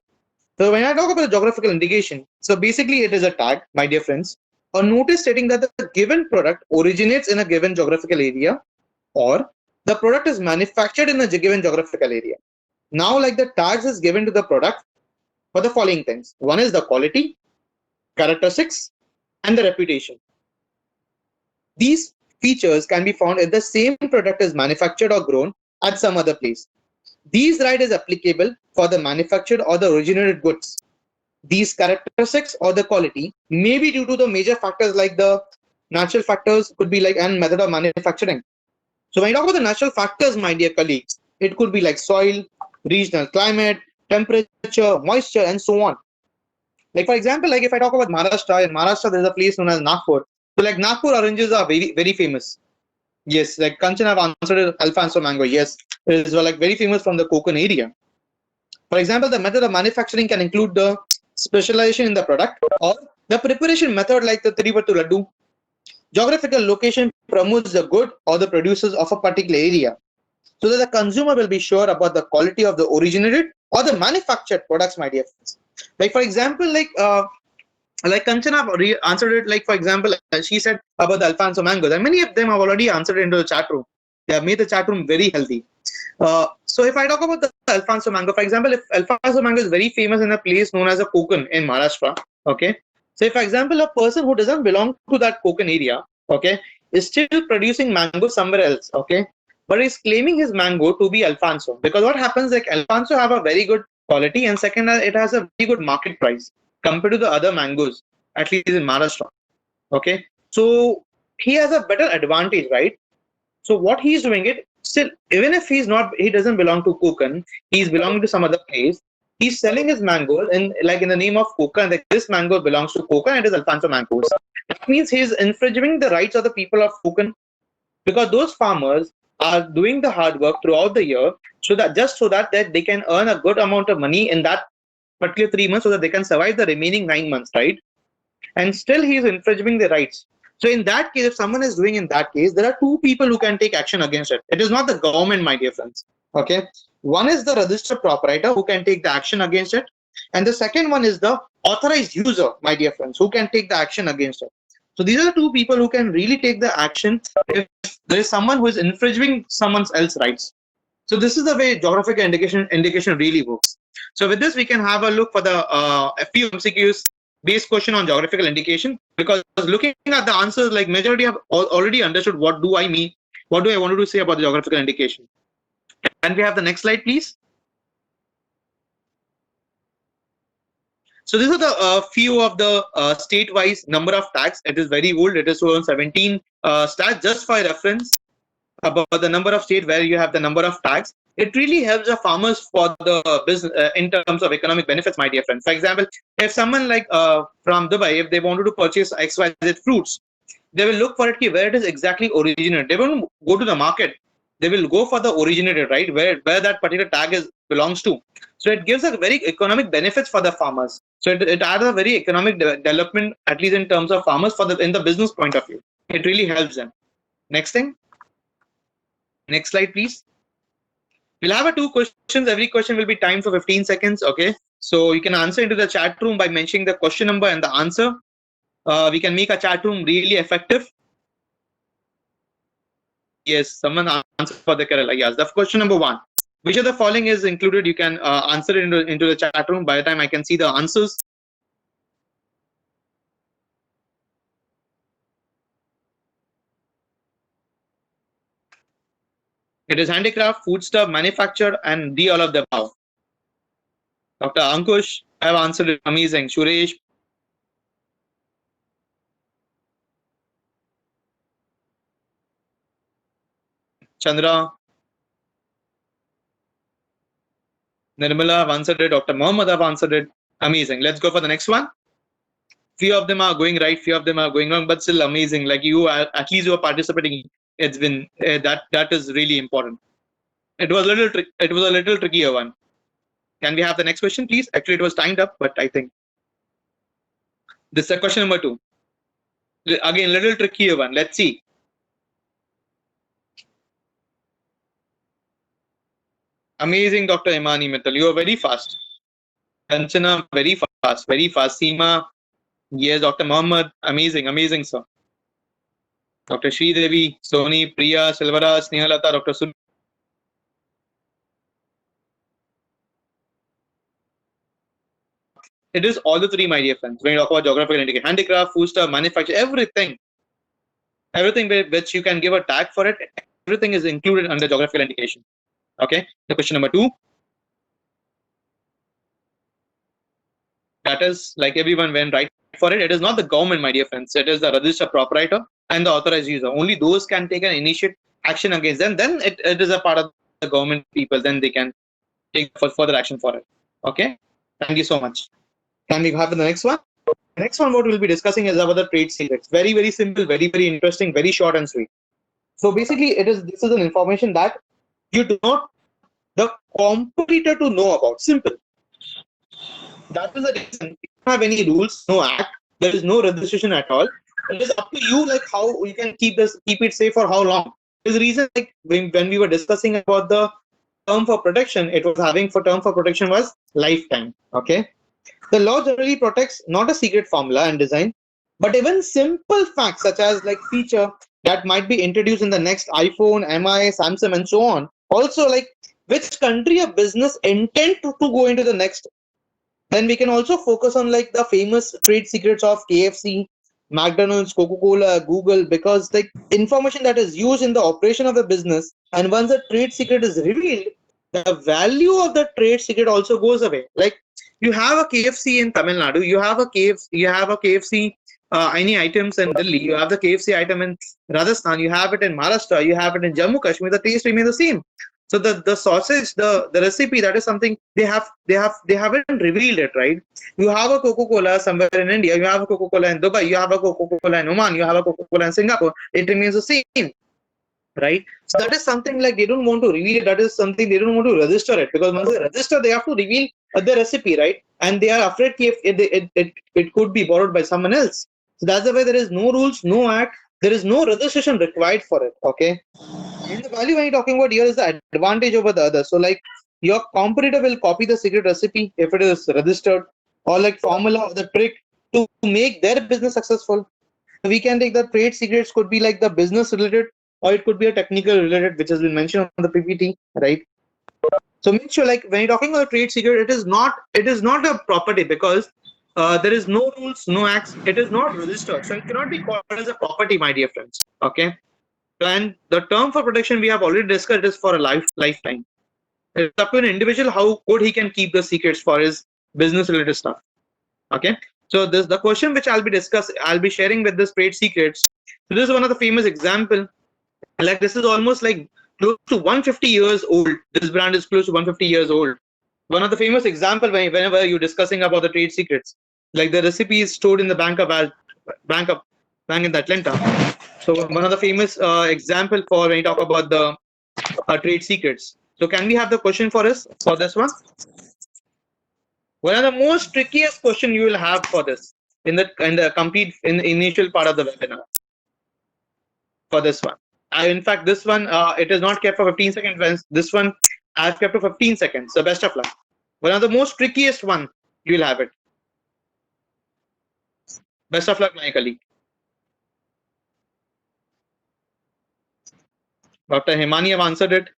So when I talk about the geographical indication, so basically it is a tag, my dear friends, a notice stating that the given product originates in a given geographical area, or the product is manufactured in a given geographical area. Now, like the tags is given to the product for the following things. One is the quality, characteristics, and the reputation. These features can be found if the same product is manufactured or grown at some other place. These right is applicable for the manufactured or the originated goods. These characteristics or the quality may be due to the major factors like the natural factors, could be like and method of manufacturing. So when you talk about the natural factors, my dear colleagues, it could be like soil, regional climate, temperature, moisture, and so on. Like for example, like if I talk about Maharashtra, in Maharashtra there is a place known as Nagpur. So like Nagpur oranges are very, very famous. Yes, like Kanchan have answered it, Alfonso mango. Yes, it is like very famous from the Konkan area. For example, the method of manufacturing can include the specialization in the product or the preparation method like the Tirupattu Laddu. Geographical location promotes the good or the producers of a particular area, so that the consumer will be sure about the quality of the originated or the manufactured products, my dear friends. Like for example, like Kanchana answered it, like for example, she said about the Alfonso mangoes, and many of them have already answered into the chat room. They have made the chat room very healthy. So if I talk about the Alfonso mango, for example, if Alfonso mango is very famous in a place known as a Konkan in Maharashtra, okay. So if, for example, a person who doesn't belong to that Konkan area, okay, is still producing mango somewhere else, okay, but is claiming his mango to be Alfonso, because what happens, like Alfonso have a very good quality, and second, it has a very good market price compared to the other mangoes, at least in Maharashtra. Okay, so he has a better advantage, right? So what he's doing it still, even if he doesn't belong to Konkan, he's belonging to some other place. He's selling his mangoes in the name of Konkan. Like this mango belongs to Konkan, and it is Alfonso mangoes. That means he's infringing the rights of the people of Konkan, because those farmers are doing the hard work throughout the year, so that they can earn a good amount of money in that particular 3 months, so that they can survive the remaining 9 months, right? And still he is infringing the rights. So in that case, if someone is doing in that case, there are 2 people who can take action against it. It is not the government, my dear friends. Okay, one is the registered proprietor who can take the action against it, and the second one is the authorized user, my dear friends, who can take the action against it. So these are the 2 people who can really take the action if there is someone who is infringing someone else's rights. So this is the way geographical indication really works. So with this, we can have a look for the a few MCQs based question on geographical indication, because looking at the answers, like majority have already understood what do I mean, what do I want to say about the geographical indication. Can we have the next slide, please? So these are the few of the state-wise number of tags. It is very old. It is around 17 stats. Just for reference about the number of state where you have the number of tags. it really helps the farmers for the business in terms of economic benefits, my dear friends. For example, if someone like from Dubai, if they wanted to purchase XYZ fruits, they will look for it where it is exactly originated. They won't go to the market. They will go for the originated, right? Where that particular tag is belongs to. So it gives a very economic benefits for the farmers. So it adds a very economic development, at least in terms of farmers for the in the business point of view. It really helps them. Next thing. Next slide, please. We'll have two questions. Every question will be timed for 15 seconds. Okay. So you can answer into the chat room by mentioning the question number and the answer. We can make a chat room really effective. Yes, someone answered for the Kerala. Yes, the question number 1. Which of the following is included? You can answer it into the chat room. By the time I can see the answers. It is handicraft, foodstuff, manufactured, and D all of the above. Dr. Ankush, I have answered it. Amazing. Suresh. Chandra. Nirmala, I've answered it. Dr. Mohammed, I've answered it. Amazing. Let's go for the next one. Few of them are going right, few of them are going wrong, but still amazing. Like you are, at least you are participating. It's been that is really important. It was a little trickier one. Can we have the next question, please? Actually, it was timed up, but I think this is question number 2. Again, little trickier one. Let's see. Amazing, Dr. Imani Mittal. You are very fast. Kanchana, very fast, very fast. Seema, yes, Dr. Mohammed, amazing, sir. Dr. Sridevi, Soni, Priya, Silvara, Snehalata, Dr. Sun. It is all the 3, my dear friends. When you talk about geographical indication, handicraft, foodstuff, manufacture, everything which you can give a tag for it, everything is included under geographical indication. Okay. The question number 2. That is like everyone went right for it. It is not the government, my dear friends. It is the registered proprietor and the authorized user. Only those can take an initiate action against them. Then it is a part of the government people. Then they can take further action for it. Okay. Thank you so much. Can we have the next one? The next one, what we'll be discussing is about the trade secrets. Very, very simple, very, very interesting, very short and sweet. So basically, this is an information that you do not the competitor to know about. Simple. That is the reason. You don't have any rules, no act. There is no registration at all. It is up to you, like how you can keep it safe for how long. There's a reason, like when we were discussing about the term for protection, it was having for term for protection was lifetime. Okay. The law generally protects not a secret formula and design, but even simple facts such as like feature that might be introduced in the next iPhone, MI, Samsung, and so on. Also, like which country a business intend to go into the next. Then we can also focus on like the famous trade secrets of KFC, McDonald's, Coca-Cola, Google, because like information that is used in the operation of the business, and once the trade secret is revealed, the value of the trade secret also goes away. Like you have a KFC in Tamil Nadu, you have a KFC any items in Delhi, you have the KFC item in Rajasthan, you have it in Maharashtra, you have it in Jammu Kashmir, the taste remains the same. So the sausage, the recipe, that is something they haven't revealed it, right? You have a Coca-Cola somewhere in India, you have a Coca-Cola in Dubai, you have a Coca-Cola in Oman, you have a Coca-Cola in Singapore. It remains the same, right? So that is something like they don't want to reveal it. That is something they don't want to register it, because once they register, they have to reveal the recipe, right? And they are afraid if it could be borrowed by someone else. So that's the way there is no rules, no act, there is no registration required for it. Okay. And the value when you're talking about here is the advantage over the other. So like your competitor will copy the secret recipe if it is registered, or like formula or the trick to make their business successful. We can take the trade secrets could be like the business related, or it could be a technical related, which has been mentioned on the PPT, right? So make sure like when you're talking about trade secret, it is not a property, because there is no rules, no acts. It is not registered, so it cannot be called as a property, my dear friends. Okay. And the term for protection we have already discussed is for a lifetime. It's up to an individual how good he can keep the secrets for his business related stuff. Okay. So this the question which I'll be sharing with this trade secrets. So this is one of the famous example. Like this is almost like close to 150 years old. This brand is close to 150 years old. One of the famous example whenever you're discussing about the trade secrets, like the recipe is stored in the bank of bank in Atlanta. So one of the famous example for when you talk about the trade secrets. So can we have the question for us for this one? One of the most trickiest question you will have for this in the complete in the initial part of the webinar for this one. In fact, this one it is not kept for 15 seconds. This one I've kept for 15 seconds. So best of luck. One of the most trickiest one you will have it. Best of luck, my colleague. Dr. Himani have answered it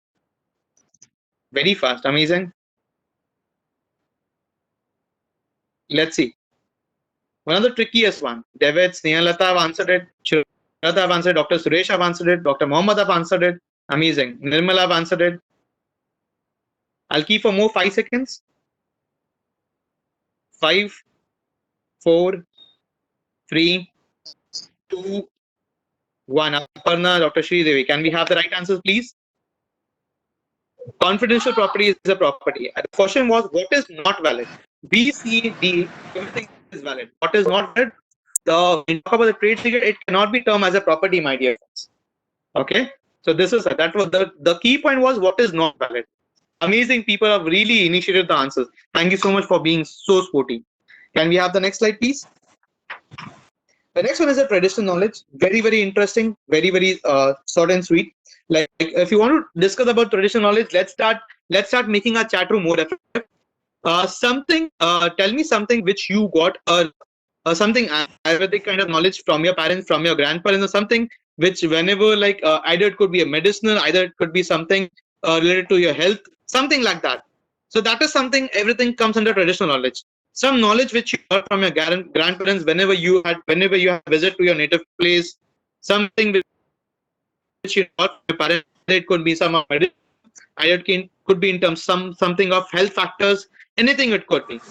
very fast. Amazing. Let's see. One of the trickiest one. David, Snehalata have answered it. Shurata have answered it. Dr. Suresh have answered it. Dr. Mohammed have answered it. Amazing. Nirmal have answered it. I'll keep for more 5 seconds. 5, 4, 3, 2, 1. Aparna, Dr. Shri Devi. Can we have the right answers, please? Confidential property is a property. The question was, what is not valid? B, C, D, everything is valid. What is not valid? When you talk about the trade secret, it cannot be termed as a property, my dear friends. Okay, so this is that was the key point was what is not valid. Amazing, people have really initiated the answers. Thank you so much for being so sporty. Can we have the next slide, please? The next one is a traditional knowledge. Very, very interesting. Very, very short and sweet. Like if you want to discuss about traditional knowledge, let's start making our chat room more effective. Tell me something which you got something Ayurvedic kind of knowledge from your parents, from your grandparents, or something which whenever either it could be a medicinal, either it could be something related to your health, something like that. So that is something, everything comes under traditional knowledge. Some knowledge which you got from your grandparents whenever you have visit to your native place, something which you got from your parents, it could be some of medicine, either it could be in terms something of health factors, anything it could be.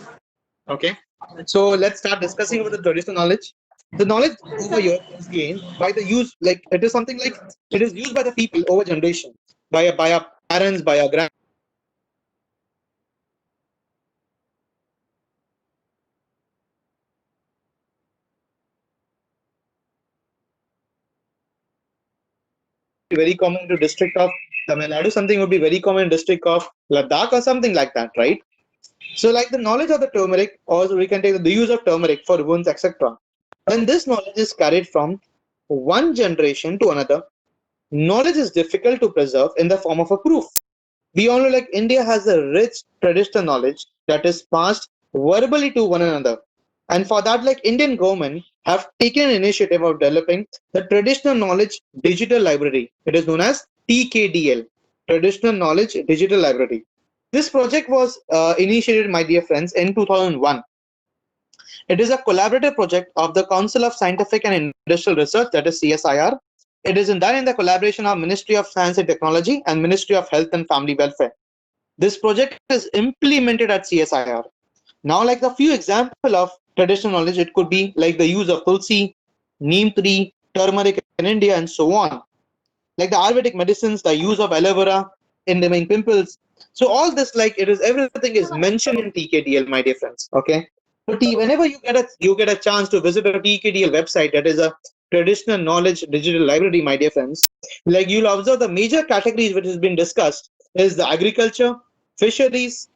Okay, so let's start discussing about the traditional knowledge. The knowledge over here is gained by the use, like it is something like it is used by the people over generation, by our parents, by our grand. Very common to district of Tamil Nadu, something would be very common in district of Ladakh or something like that, right? So like the knowledge of the turmeric, or we can take the use of turmeric for wounds, etc. When this knowledge is carried from one generation to another, knowledge is difficult to preserve in the form of a proof. We all know like India has a rich traditional knowledge that is passed verbally to one another. And for that, like Indian government have taken an initiative of developing the Traditional Knowledge Digital Library. It is known as TKDL, Traditional Knowledge Digital Library. This project was initiated, my dear friends, in 2001. It is a collaborative project of the Council of Scientific and Industrial Research, that is CSIR. It is done in the collaboration of Ministry of Science and Technology and Ministry of Health and Family Welfare. This project is implemented at CSIR. Now, like a few example of traditional knowledge, it could be like the use of tulsi, neem tree, turmeric in India, and so on. Like the Ayurvedic medicines, the use of aloe vera in removing pimples. So all this, like it is everything is mentioned in TKDL, my dear friends. Okay. So whenever you get a chance to visit a TKDL website, that is a traditional knowledge digital library, my dear friends, like you'll observe the major categories which has been discussed is the agriculture, fisheries,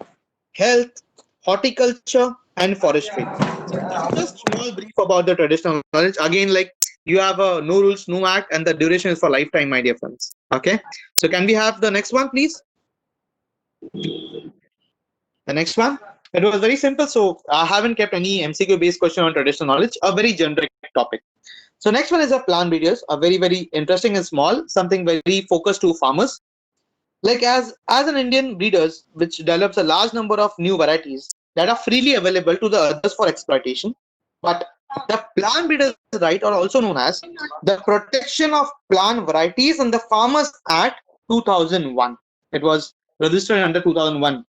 health, horticulture, and forestry. So just small brief about the traditional knowledge. Again, like you have a no rules, no act, and the duration is for lifetime, my dear friends. Okay. So can we have the next one, please? The next one. It was very simple. So I haven't kept any MCQ based question on traditional knowledge, a very generic topic. So next one is a plant breeders, a very, very interesting and small, something very focused to farmers. Like as an Indian breeders, which develops a large number of new varieties that are freely available to the others for exploitation. But the plant breeders right are also known as the Protection of Plant Varieties and the Farmers Act 2001. It was registered under 2001.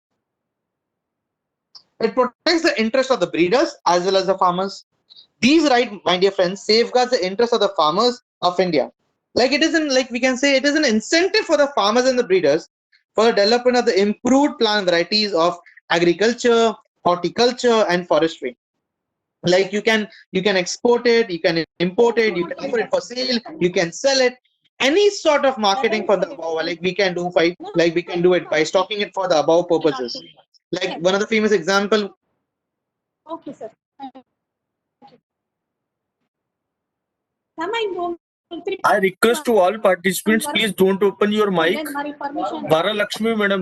It protects the interest of the breeders as well as the farmers. These rights, my dear friends, safeguards the interest of the farmers of India. Like it isn't like we can say it is an incentive for the farmers and the breeders for the development of the improved plant varieties of agriculture, horticulture, and forestry. Like you can export it, you can import it, you can offer it for sale, you can sell it. Any sort of marketing for the above, like we can do it by stocking it for the above purposes. Like one of the famous example. Okay, sir. Am I going to I request to all participants, please don't open your mic. permission? Vara Lakshmi madam,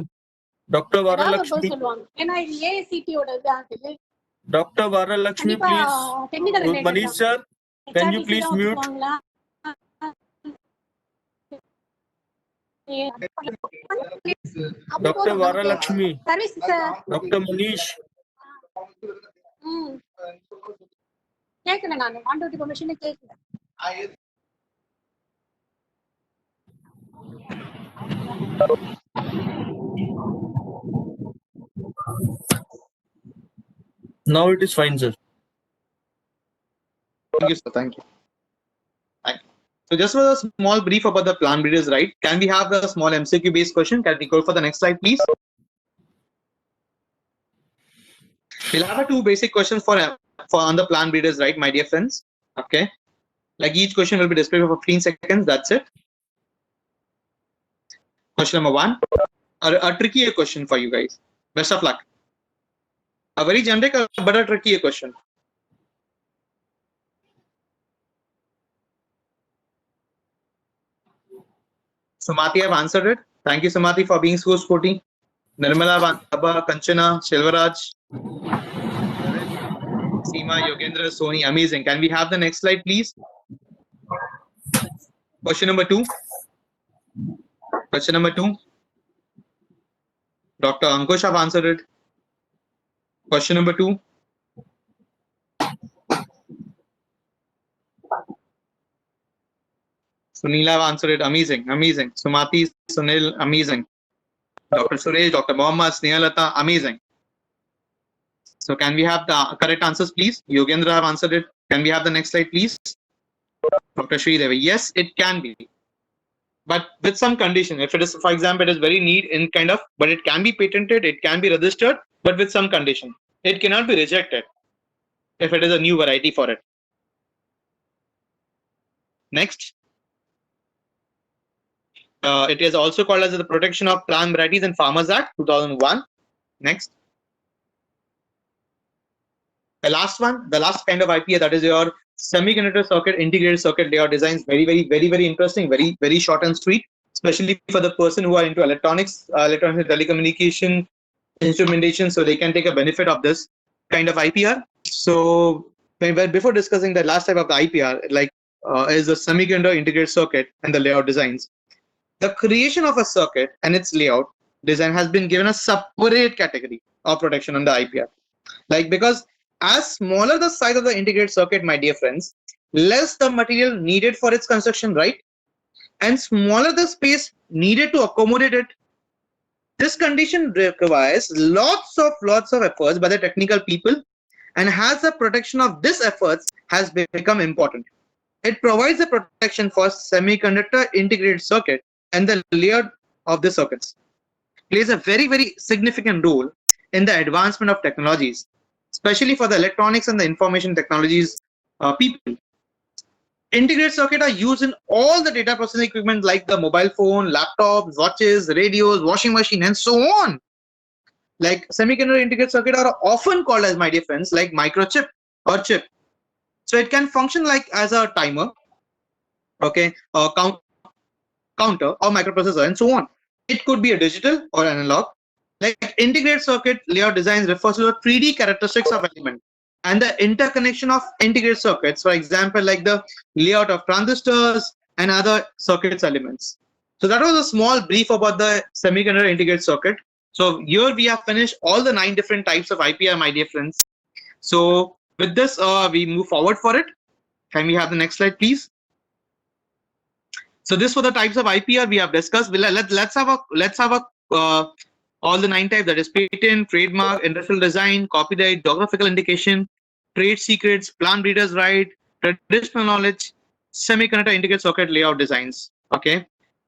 Dr. Vara ஏதாவது ஒரு Lakshmi, பதில் சொல்லுவாங்க. ஏன்னா இது ஏஐசிடியோட இது Dr. Vara Lakshmi, கண்டிப்பா please. technical related Manish தான். sir, can you HRTC please தான் mute? ஒத்துக்குவாங்களா? Dr. Vara Lakshmi, Service sir. Dr. Manish, கேட்கல நான் ஆன் டியூட்டி பெர்மிஷன் கேட்கல. now it is fine, sir. Thank you, sir. Thank you. So just for a small brief about the plant breeders, right? Can we have the small MCQ based question? Can we go for the next slide, please? We'll have two basic questions for on the plant breeders, right, my dear friends? Okay. Like each question will be displayed for 15 seconds. That's it. Question number one, a trickier question for you guys. Best of luck. A very generic but a trickier question. Sumati have answered it. Thank you, Sumati, for being so sporty. Nirmala, Abba, Kanchana, Silvaraj, Seema, Yogendra, Soni, amazing. Can we have the next slide, please? Question number two. Question number two. Dr. Ankush have answered it. Question number two. Sunila have answered it. Amazing, amazing. Sumati, Sunil, amazing. Dr. Suresh, Dr. Mohammed, Snehalata, amazing. So can we have the correct answers, please? Yogendra have answered it. Can we have the next slide, please? Dr. Sridevi, yes, it can be. But with some condition. If it is, for example, it is very neat in kind of, but it can be patented, it can be registered, but with some condition. It cannot be rejected if it is a new variety for it. Next. It is also called as the Protection of Plant Varieties and Farmers Act 2001. Next. The last one, the last kind of IPA, that is your semiconductor circuit, integrated circuit layout designs. Very, very interesting, very short and sweet, especially for the person who are into electronics, electronic telecommunication, instrumentation, so they can take a benefit of this kind of IPR. So before discussing the last type of the IPR, like is the semiconductor integrated circuit and the layout designs. The creation of a circuit and its layout design has been given a separate category of protection under IPR. Like, because as smaller the size of the integrated circuit, my dear friends, less the material needed for its construction, right? And smaller the space needed to accommodate it. This condition requires lots of efforts by the technical people, and has the protection of this efforts has become important. It provides the protection for semiconductor integrated circuit and the layout of the circuits. Plays a very significant role in the advancement of technologies, especially for the electronics and the information technologies people. Integrated circuit are used in all the data processing equipment like the mobile phone, laptops, watches, radios, washing machine, and so on. Like semiconductor integrated circuit are often called as, my dear friends, like microchip or chip. So it can function like as a timer, okay, or counter or microprocessor, and so on. It could be a digital or analog. Like integrated circuit layout designs refers to the 3D characteristics of element and the interconnection of integrated circuits, for example, like the layout of transistors and other circuits elements. So that was a small brief about the semiconductor integrated circuit. So here we have finished all the 9 different types of IPR, my dear friends. So with this, we move forward for it. Can we have the next slide, please? So this for the types of IPR we have discussed. Let's have all the 9 types, that is patent, trademark, industrial design, copyright, geographical indication, trade secrets, plant breeders' right, traditional knowledge, semiconductor integrated circuit layout designs. Okay,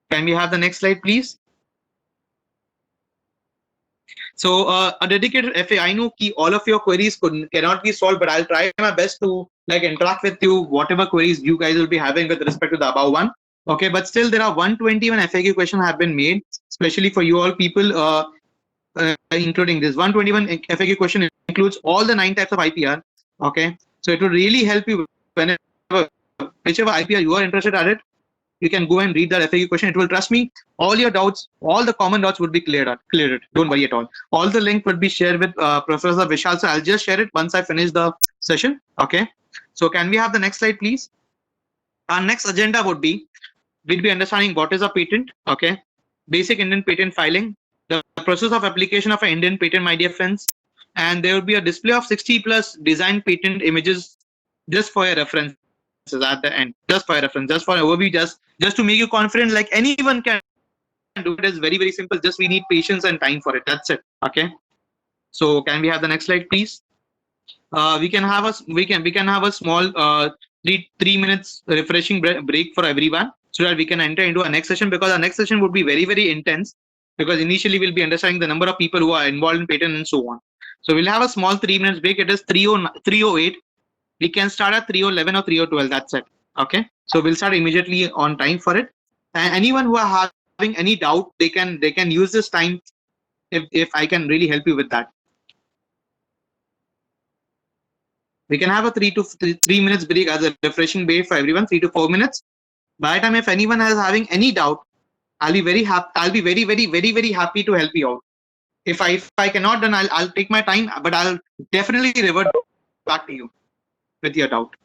can we have the next slide, please? So a dedicated FA, I know all of your queries cannot be solved, but I'll try my best to like interact with you, whatever queries you guys will be having with respect to the above one. Okay, but still there are 121 FAQ questions have been made, especially for you all people, including this 121 FAQ question includes all the 9 types of IPR. Okay, so it will really help you whenever, whichever IPR you are interested at it, you can go and read that FAQ question. It will, trust me, all your doubts, all the common doubts would be cleared. Don't worry at all. All the link would be shared with Professor Vishal. So I'll just share it once I finish the session. Okay. So can we have the next slide, please? Our next agenda would be, we'll be understanding what is a patent. Okay. Basic Indian patent filing, the process of application of an Indian patent, my dear friends. And there will be a display of 60 plus design patent images just for your reference at the end, just for reference, just for overview, just to make you confident, like anyone can do it. Is very, very simple. Just we need patience and time for it. That's it. Okay. So can we have the next slide, please? We can have a small 3 minutes refreshing break for everyone, so that we can enter into our next session, because our next session would be very, very intense, because initially we'll be understanding the number of people who are involved in patent and so on. So we'll have a small 3 minutes break. It is 3:08. We can start at 3:11 or 3:12. That's it. Okay. So we'll start immediately on time for it. And anyone who are having any doubt, they can use this time if I can really help you with that. We can have a 3 minutes break as a refreshing break for everyone, 3 to 4 minutes. By the time, if anyone is having any doubt, I'll be very happy. I'll be very, very, very, very happy to help you out. If I cannot, then I'll take my time, but I'll definitely revert back to you with your doubt.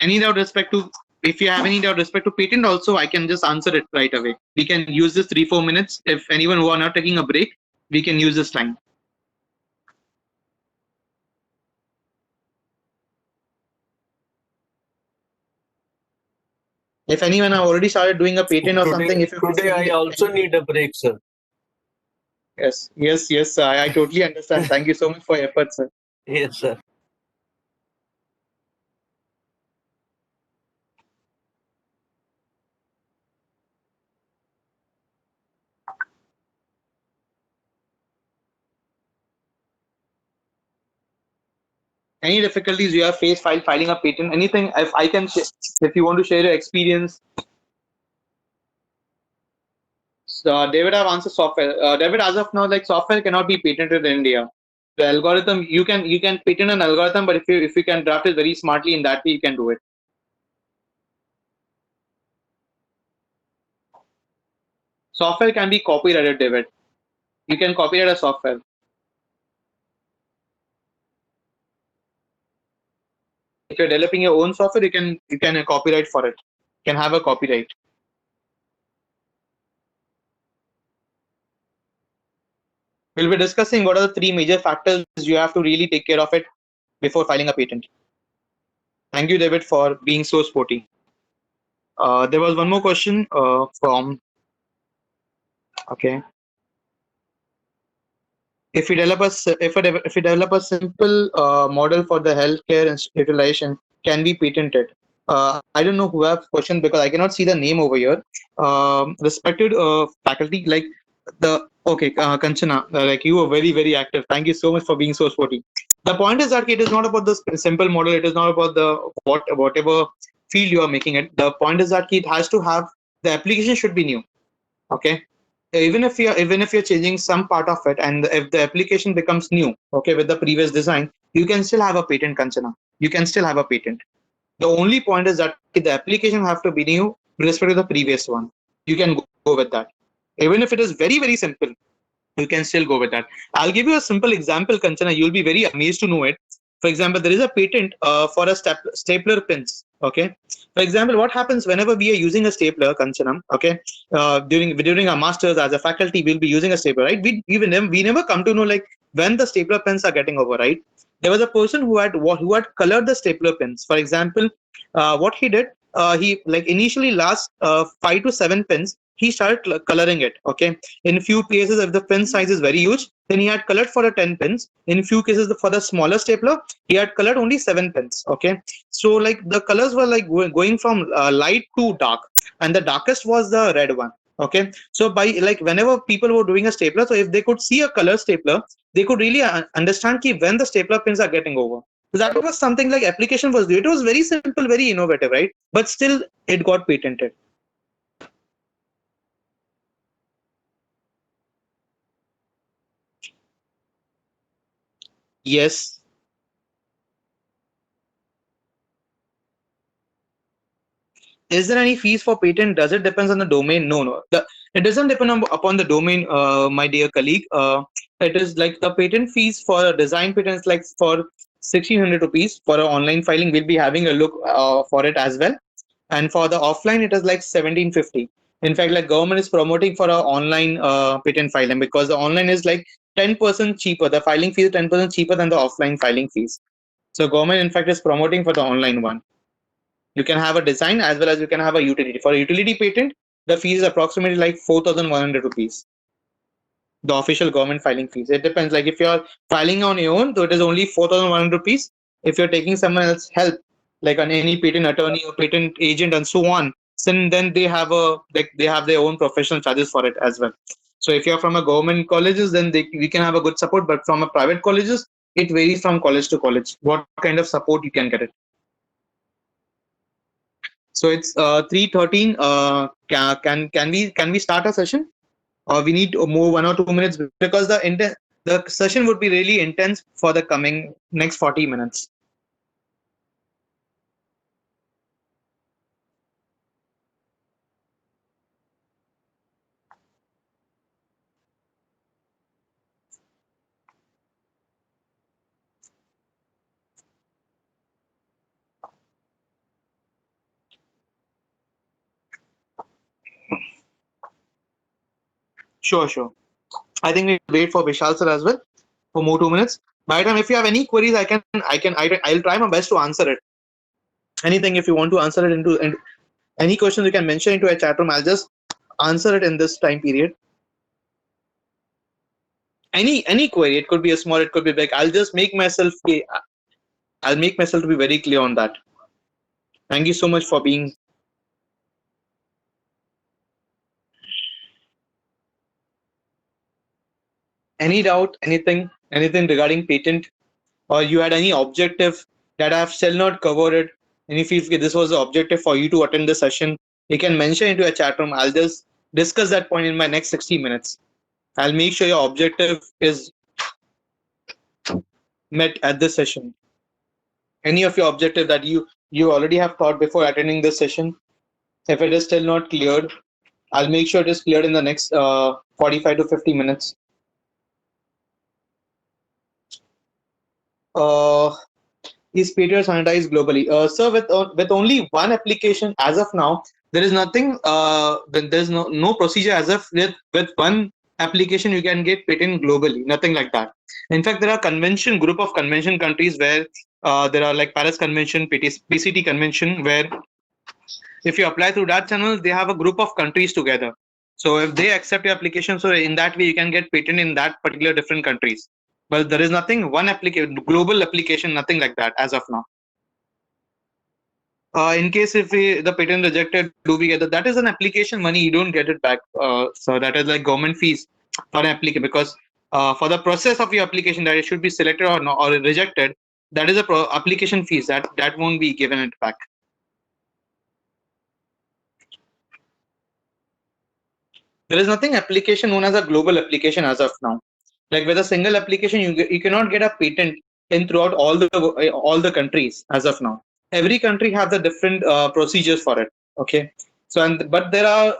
Any doubt respect to, if you have any doubt respect to patent also, I can just answer it right away. We can use this 3-4 minutes. If anyone who are not taking a break, we can use this time. If anyone have already started doing a patent or something, if Today I also need a break, sir. Yes, I totally understand. Thank you so much for your effort, sir. Yes, sir. Any difficulties you have faced while filing a patent, anything, if I can, if you want to share your experience. So, David, I've answered software. David, as of now, like software cannot be patented in India. The algorithm, you can patent an algorithm, but if you can draft it very smartly in that way, you can do it. Software can be copyrighted, David. You can copyright a software. If you're developing your own software, you can copyright for it. You can have a copyright. We'll be discussing what are the 3 major factors you have to really take care of it before filing a patent. Thank you, David, for being so sporty. There was one more question from. Okay. If we develop a simple model for the healthcare utilization, can be patented? I don't know who have questioned, because I cannot see the name over here. Respected faculty, like Kanchana, like you were very, very active. Thank you so much for being so sporty. The point is that it is not about the simple model. It is not about the whatever field you are making it. The point is that it has to have, the application should be new. Okay. Even if you're changing some part of it, and if the application becomes new, okay, with the previous design, you can still have a patent, Kanchana. You can still have a patent. The only point is that the application have to be new with respect to the previous one. You can go with that. Even if it is very, very simple, you can still go with that. I'll give you a simple example, Kanchana. You'll be very amazed to know it. For example, there is a patent for a stapler pins. Okay. For example, what happens whenever we are using a stapler, Kanchana? Okay. During our masters as a faculty, we'll be using a stapler, right? We never come to know like when the stapler pins are getting over, right? There was a person who had colored the stapler pins. For example, what he did, he like initially last 5 to 7 pins, he started coloring it. Okay, in few cases, if the pin size is very huge, then he had colored for the 10 pins. In few cases, for the smaller stapler, he had colored only 7 pins. Okay, so like the colors were like going from light to dark, and the darkest was the red one. Okay, so by like whenever people were doing a stapler, so if they could see a color stapler, they could really understand ki when the stapler pins are getting over. So that was something like application was due. It was very simple, very innovative, right? But still, it got patented. Yes. Is there any fees for patent? Does it depends on the domain? No. It doesn't depend upon the domain, my dear colleague. It is like the patent fees for a design patents, like for 1600 rupees for an online filing. We'll be having a look for it as well. And for the offline, it is like 1750. In fact, like government is promoting for a online patent filing, because the online is like 10% cheaper. The filing fee is 10% cheaper than the offline filing fees. So government, in fact, is promoting for the online one. You can have a design as well as you can have a utility. For a utility patent, the fees is approximately like 4,100 rupees. The official government filing fees. It depends. Like if you're filing on your own, so it is only 4,100 rupees. If you're taking someone else's help, like any patent attorney or patent agent and so on, then they have they have their own professional charges for it as well. So if you're from a government colleges, then we can have a good support. But from a private colleges, it varies from college to college. What kind of support you can get it. So it's 3:13. Can we start a session, or we need to move 1 or 2 minutes, because the session would be really intense for the coming next 40 minutes. Sure. I think we wait for Vishal sir as well for more 2 minutes. By the time, if you have any queries, I'll try my best to answer it. Anything if you want to answer it into any questions you can mention into a chat room. I'll just answer it in this time period. Any query, it could be a small, it could be big. I'll make myself to be very clear on that. Thank you so much for being. Any doubt, anything regarding patent, or you had any objective that I have still not covered it, and if you feel this was the objective for you to attend the session, you can mention into a chat room. I'll just discuss that point in my next 60 minutes. I'll make sure your objective is met at this session. Any of your objective that you already have thought before attending this session, if it is still not cleared, I'll make sure it is cleared in the next 45 to 50 minutes. Is Patriot sanitized globally? Sir, with only one application as of now, there is nothing. There's no procedure as of with one application you can get patent globally. Nothing like that. In fact, there are group of convention countries where there are like Paris Convention, PCT Convention, where if you apply through that channel, they have a group of countries together. So if they accept your application, so in that way you can get patent in that particular different countries. But there is nothing global application, nothing like that as of now. In case if the patent rejected, do we get that? That is an application money. You don't get it back. So that is like government fees for an applicant, because for the process of your application, that it should be selected or not, or rejected, that is a application fees that won't be given it back. There is nothing application known as a global application as of now. Like with a single application, you cannot get a patent in throughout all the countries as of now. Every country have the different procedures for it. Okay, so but there are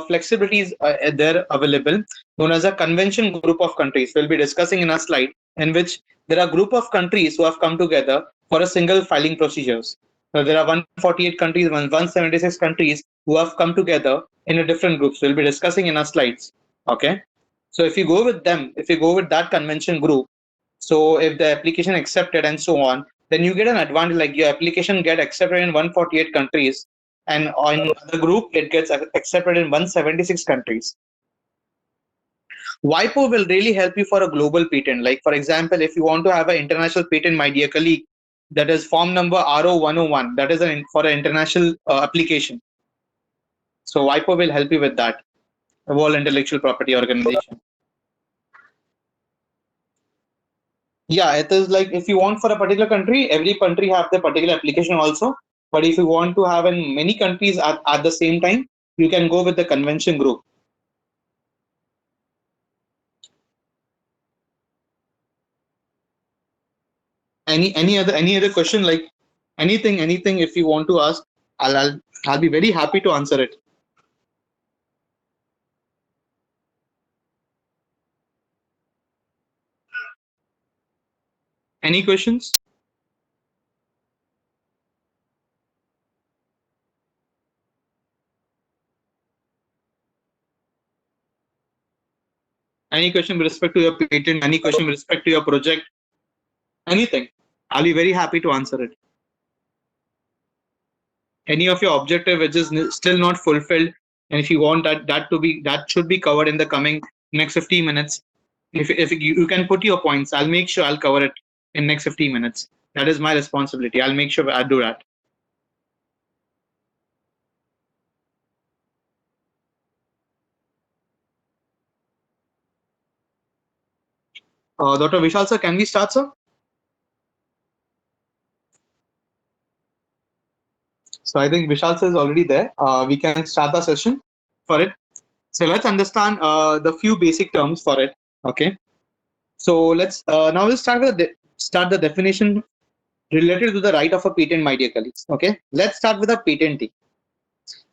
flexibilities there available, known as a convention group of countries. We'll be discussing in a slide in which there are group of countries who have come together for a single filing procedures. So there are 148 countries, 176 countries who have come together in a different groups. We'll be discussing in our slides. Okay. So if you go with them, if you go with that convention group, so if the application accepted and so on, then you get an advantage, like your application get accepted in 148 countries. and on the group it gets accepted in 176 countries. WIPO will really help you for a global patent. Like for example, if you want to have an international patent, my dear colleague, that is form number RO101. That is for an international application. So WIPO will help you with that. The World Intellectual Property Organization. Yeah, it is like if you want for a particular country, every country have the particular application also. But if you want to have in many countries at the same time, you can go with the convention group. Any other question, like anything if you want to ask, I'll be very happy to answer it. Any questions? Any question with respect to your patent? Any question with respect to your project? Anything? I'll be very happy to answer it. Any of your objective which is still not fulfilled, and if you want that should be covered in the coming next 15 minutes. If you can put your points, I'll make sure I'll cover it in next 15 minutes. That is my responsibility. I'll make sure I do that. Dr. Vishal sir, can we start, sir? So I think Vishal sir is already there. We can start the session for it. So let's understand the few basic terms for it. Okay. So let's now we'll start with the definition related to the right of a patent, my dear colleagues. Okay. Let's start with a patentee.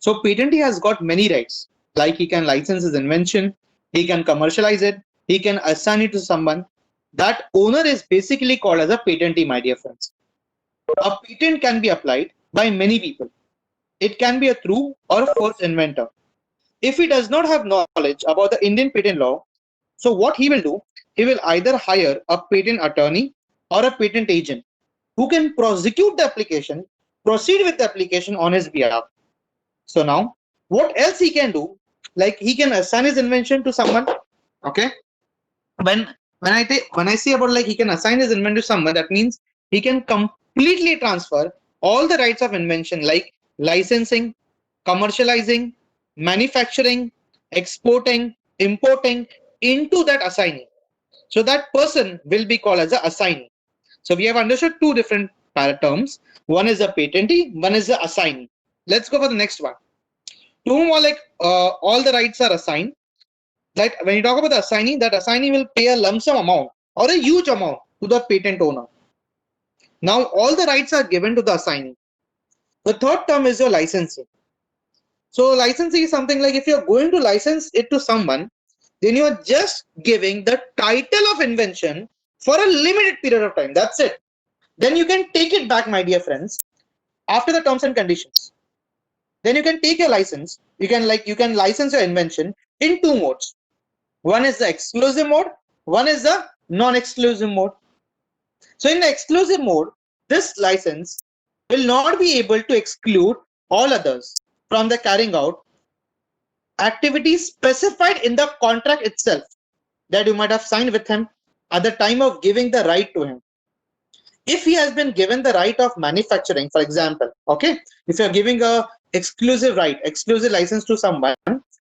So patentee has got many rights. Like he can license his invention, he can commercialize it, he can assign it to someone. That owner is basically called as a patentee, my dear friends. A patent can be applied by many people. It can be a true or a false inventor. If he does not have knowledge about the Indian patent law, so what he will do, he will either hire a patent attorney or a patent agent who can prosecute the application, proceed with the application on his behalf. So now, what else he can do? Like he can assign his invention to someone. Okay. When I say about like he can assign his invention to someone, that means he can completely transfer all the rights of invention like licensing, commercializing, manufacturing, exporting, importing into that assignee. So that person will be called as an assignee. So we have understood two different terms. One is a patentee, one is the assignee. Let's go for the next one. To whom all the rights are assigned. That when you talk about the assignee, that assignee will pay a lump sum amount or a huge amount to the patent owner. Now all the rights are given to the assignee. The third term is your licensing. So licensing is something like if you're going to license it to someone, then you are just giving the title of invention for a limited period of time. That's it. Then you can take it back, my dear friends, after the terms and conditions. Then you can take your license. You can license your invention in two modes. One is the exclusive mode. One is the non-exclusive mode. So in the exclusive mode, this license will not be able to exclude all others from the carrying out activities specified in the contract itself that you might have signed with him at the time of giving the right to him. If he has been given the right of manufacturing, for example, okay, if you're giving a exclusive license to someone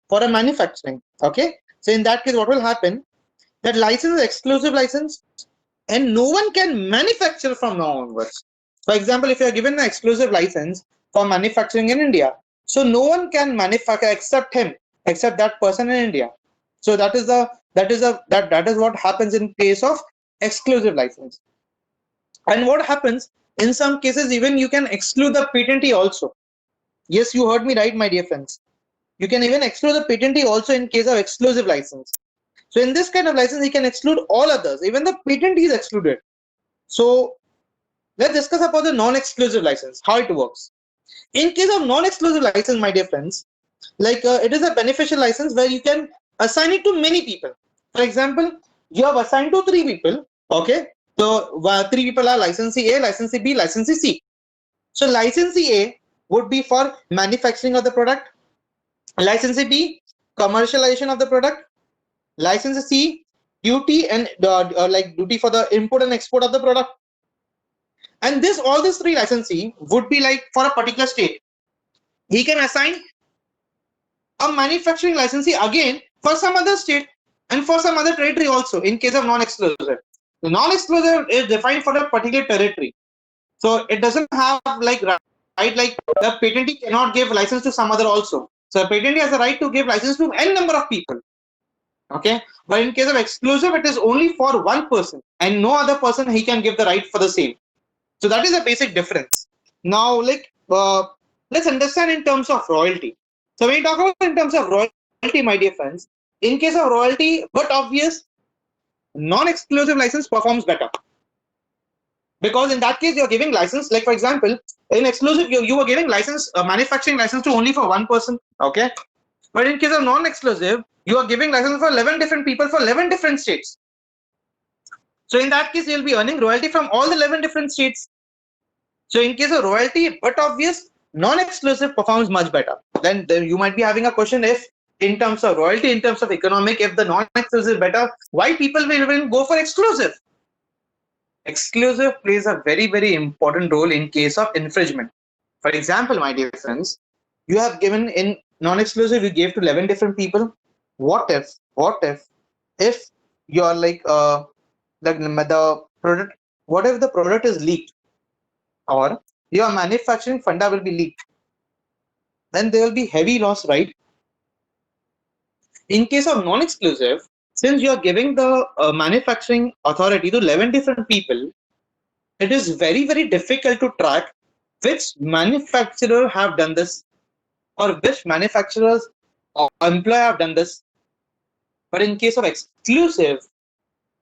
for a manufacturing, okay, so in that case, what will happen? That license is exclusive license and no one can manufacture from now onwards. For example, if you're given an exclusive license for manufacturing in India, so no one can manufacture except him, except that person in India. So that is what happens in case of exclusive license. And what happens in some cases, even you can exclude the patentee also. Yes, you heard me right, my dear friends. You can even exclude the patentee also in case of exclusive license. So in this kind of license, he can exclude all others. Even the patentee is excluded. So let's discuss about the non-exclusive license, how it works. In case of non-exclusive license, my dear friends, like it is a beneficial license where you can assign it to many people. For example, you have assigned to 3 people. Okay. So 3 people are licensee A, licensee B, licensee C. So licensee A would be for manufacturing of the product. License B, commercialization of the product. License C, duty and like duty for the import and export of the product. And this all these three licensee would be like for a particular state. He can assign a manufacturing licensee again for some other state and for some other territory also in case of non-exclusive. The non-exclusive is defined for a particular territory. So it doesn't have like right like the patentee cannot give license to some other also. So patentee has the right to give license to n number of people. Okay, but in case of exclusive, it is only for one person and no other person he can give the right for the same. So that is a basic difference. Now, like let's understand in terms of royalty. So when you talk about in terms of royalty, my dear friends, in case of royalty, but obvious, non-exclusive license performs better. Because in that case, you're giving license, like for example, in exclusive, you were giving license, manufacturing license to only for one person, okay? But in case of non-exclusive, you are giving license for 11 different people for 11 different states. So in that case, you'll be earning royalty from all the 11 different states. So in case of royalty, but obvious, non-exclusive performs much better. Then you might be having a question if in terms of royalty, in terms of economic, if the non-exclusive better, why people will even go for exclusive? Exclusive plays a very, very important role in case of infringement. For example, my dear friends, you have given in non-exclusive, you gave to 11 different people. What if you're like the product, what if the product is leaked or your manufacturing funda will be leaked? Then there will be heavy loss, right? In case of non-exclusive, since you are giving the manufacturing authority to 11 different people, it is very, very difficult to track which manufacturer have done this or which manufacturers or employer have done this. But in case of exclusive,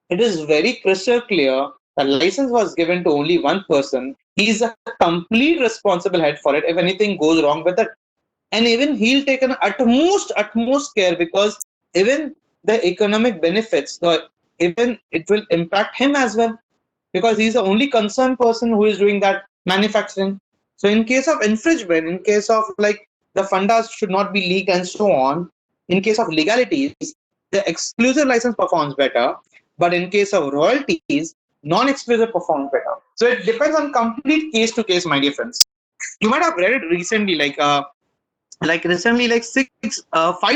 it is very crystal clear the license was given to only one person. He is a complete responsible head for it if anything goes wrong with it. And even he'll take an utmost care because even the economic benefits, even it will impact him as well because he's the only concerned person who is doing that manufacturing. So in case of infringement, in case of like the fundas should not be leaked and so on, in case of legalities, the exclusive license performs better. But in case of royalties, non-exclusive performs better. So it depends on complete case to case, my dear friends. You might have read it recently, like 5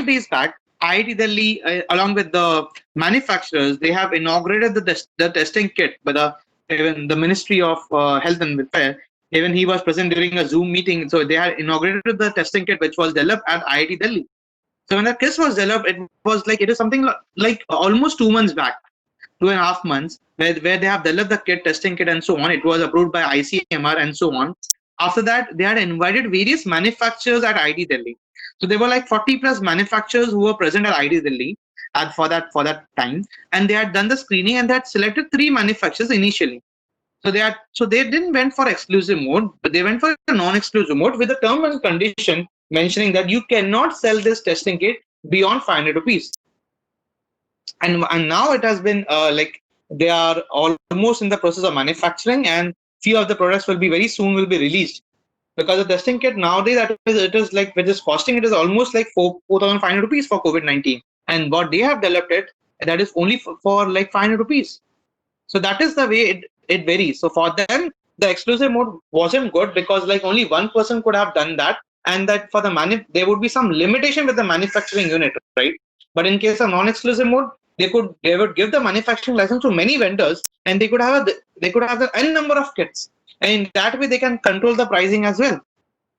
days back, IIT Delhi, along with the manufacturers, they have inaugurated the testing kit by even the Ministry of Health and Welfare. Even he was present during a Zoom meeting. So they had inaugurated the testing kit, which was developed at IIT Delhi. So when the kit was developed, it is something like almost 2 months back, 2.5 months, where they have developed the kit, testing kit, and so on. It was approved by ICMR and so on. After that, they had invited various manufacturers at IIT Delhi. So there were like 40 plus manufacturers who were present at IIT Delhi for that time, and they had done the screening and they had selected 3 manufacturers initially. So they didn't went for exclusive mode, but they went for a non-exclusive mode with a term and condition mentioning that you cannot sell this testing kit beyond 500 rupees. And now it has been like they are almost in the process of manufacturing, and few of the products will be very soon will be released. Because the testing kit nowadays it is like which is costing it is almost like 4,500 rupees for COVID-19, and what they have developed it that is only for like 500 rupees. So that is the way it varies. So for them, the exclusive mode wasn't good because like only one person could have done that, and that for the there would be some limitation with the manufacturing unit, right? But in case of non-exclusive mode, they would give the manufacturing license to many vendors, and they could have the n number of kits, and in that way they can control the pricing as well.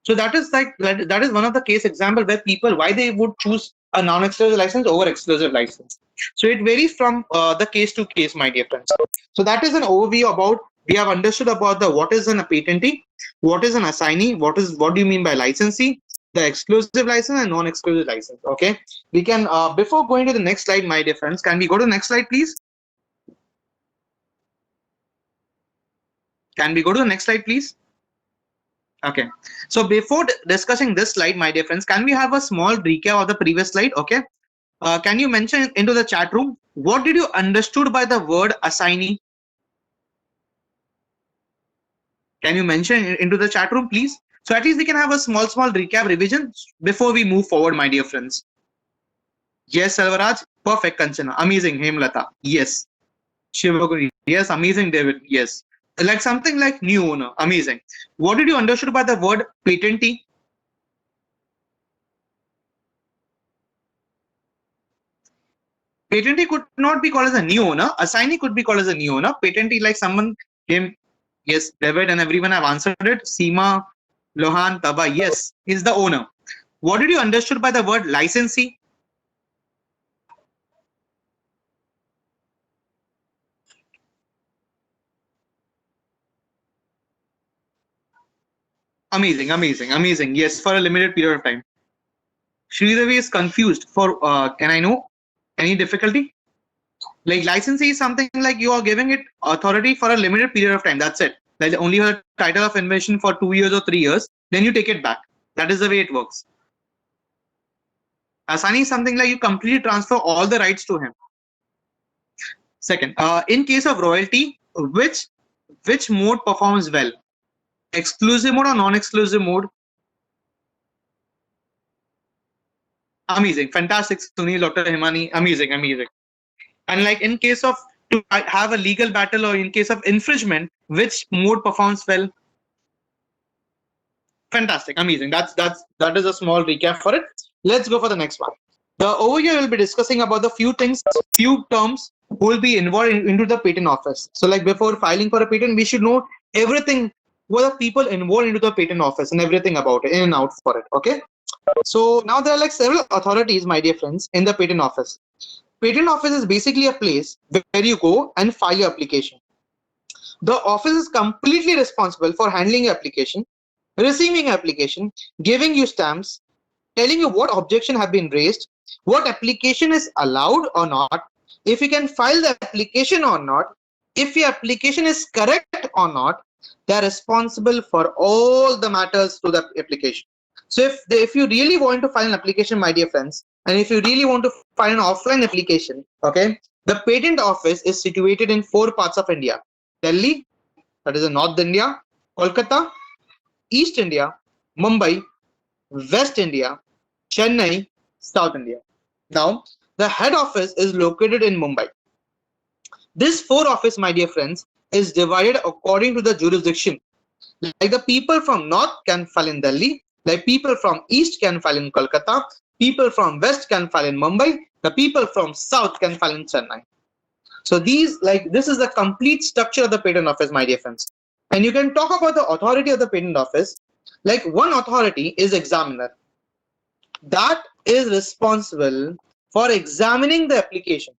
So that is one of the case example where people why they would choose a non-exclusive license over exclusive license. So it varies from the case to case, my dear friends. So that is an overview about we have understood about the what is a patentee, what is an assignee, what do you mean by licensee, the exclusive license and non-exclusive license. Okay, we can before going to the next slide, my dear friends, can we go to the next slide, please? Can we go to the next slide, please? Okay, so before discussing this slide, my dear friends, can we have a small recap of the previous slide? Okay, can you mention into the chat room what did you understood by the word assignee? Can you mention into the chat room, please? So at least we can have a small recap revision before we move forward, my dear friends. Yes, Selvaraj, perfect. Kanchana, amazing. Hemlata, yes. Shivaguri, yes, amazing. David, yes. Like something like new owner, amazing. What did you understood by the word patentee? Patentee could not be called as a new owner. Assignee could be called as a new owner. Patentee, like someone came. Yes, David and everyone have answered it. Seema, Lohan, Taba, yes, is the owner. What did you understood by the word licensee? Amazing, amazing, amazing. Yes, for a limited period of time. Sridevi is confused for, can I know any difficulty? Like licensee is something like you are giving it authority for a limited period of time. That's it. Like only a title of invention for 2 years or 3 years, then you take it back. That is the way it works. Assigning is something like you completely transfer all the rights to him. Second, in case of royalty, which mode performs well? Exclusive mode or non-exclusive mode? Amazing, fantastic, Sunil, Dr. Himani, amazing, amazing. And like in case of to have a legal battle or in case of infringement, which mode performs well? Fantastic, amazing. That is a small recap for it. Let's go for the next one. Over here we'll be discussing about the few terms who will be involved into the patent office. So like before filing for a patent, we should know everything what are people involved into the patent office and everything about it, in and out for it. Okay. So now there are like several authorities, my dear friends, in the patent office. Patent office is basically a place where you go and file your application. The office is completely responsible for handling your application, receiving your application, giving you stamps, telling you what objection have been raised, what application is allowed or not, if you can file the application or not, if your application is correct or not. They are responsible for all the matters to the application. So if you really want to file an application, my dear friends, and if you really want to file an offline application, okay, the patent office is situated in 4 parts of India: Delhi, that is in North India; Kolkata, East India; Mumbai, West India; Chennai, South India. Now, the head office is located in Mumbai. This 4 office, my dear friends, is divided according to the jurisdiction. Like the people from North can file in Delhi, like people from East can file in Kolkata, people from West can file in Mumbai, the people from South can file in Chennai. So this is the complete structure of the patent office, my dear friends. And you can talk about the authority of the patent office. Like one authority is examiner. That is responsible for examining the application.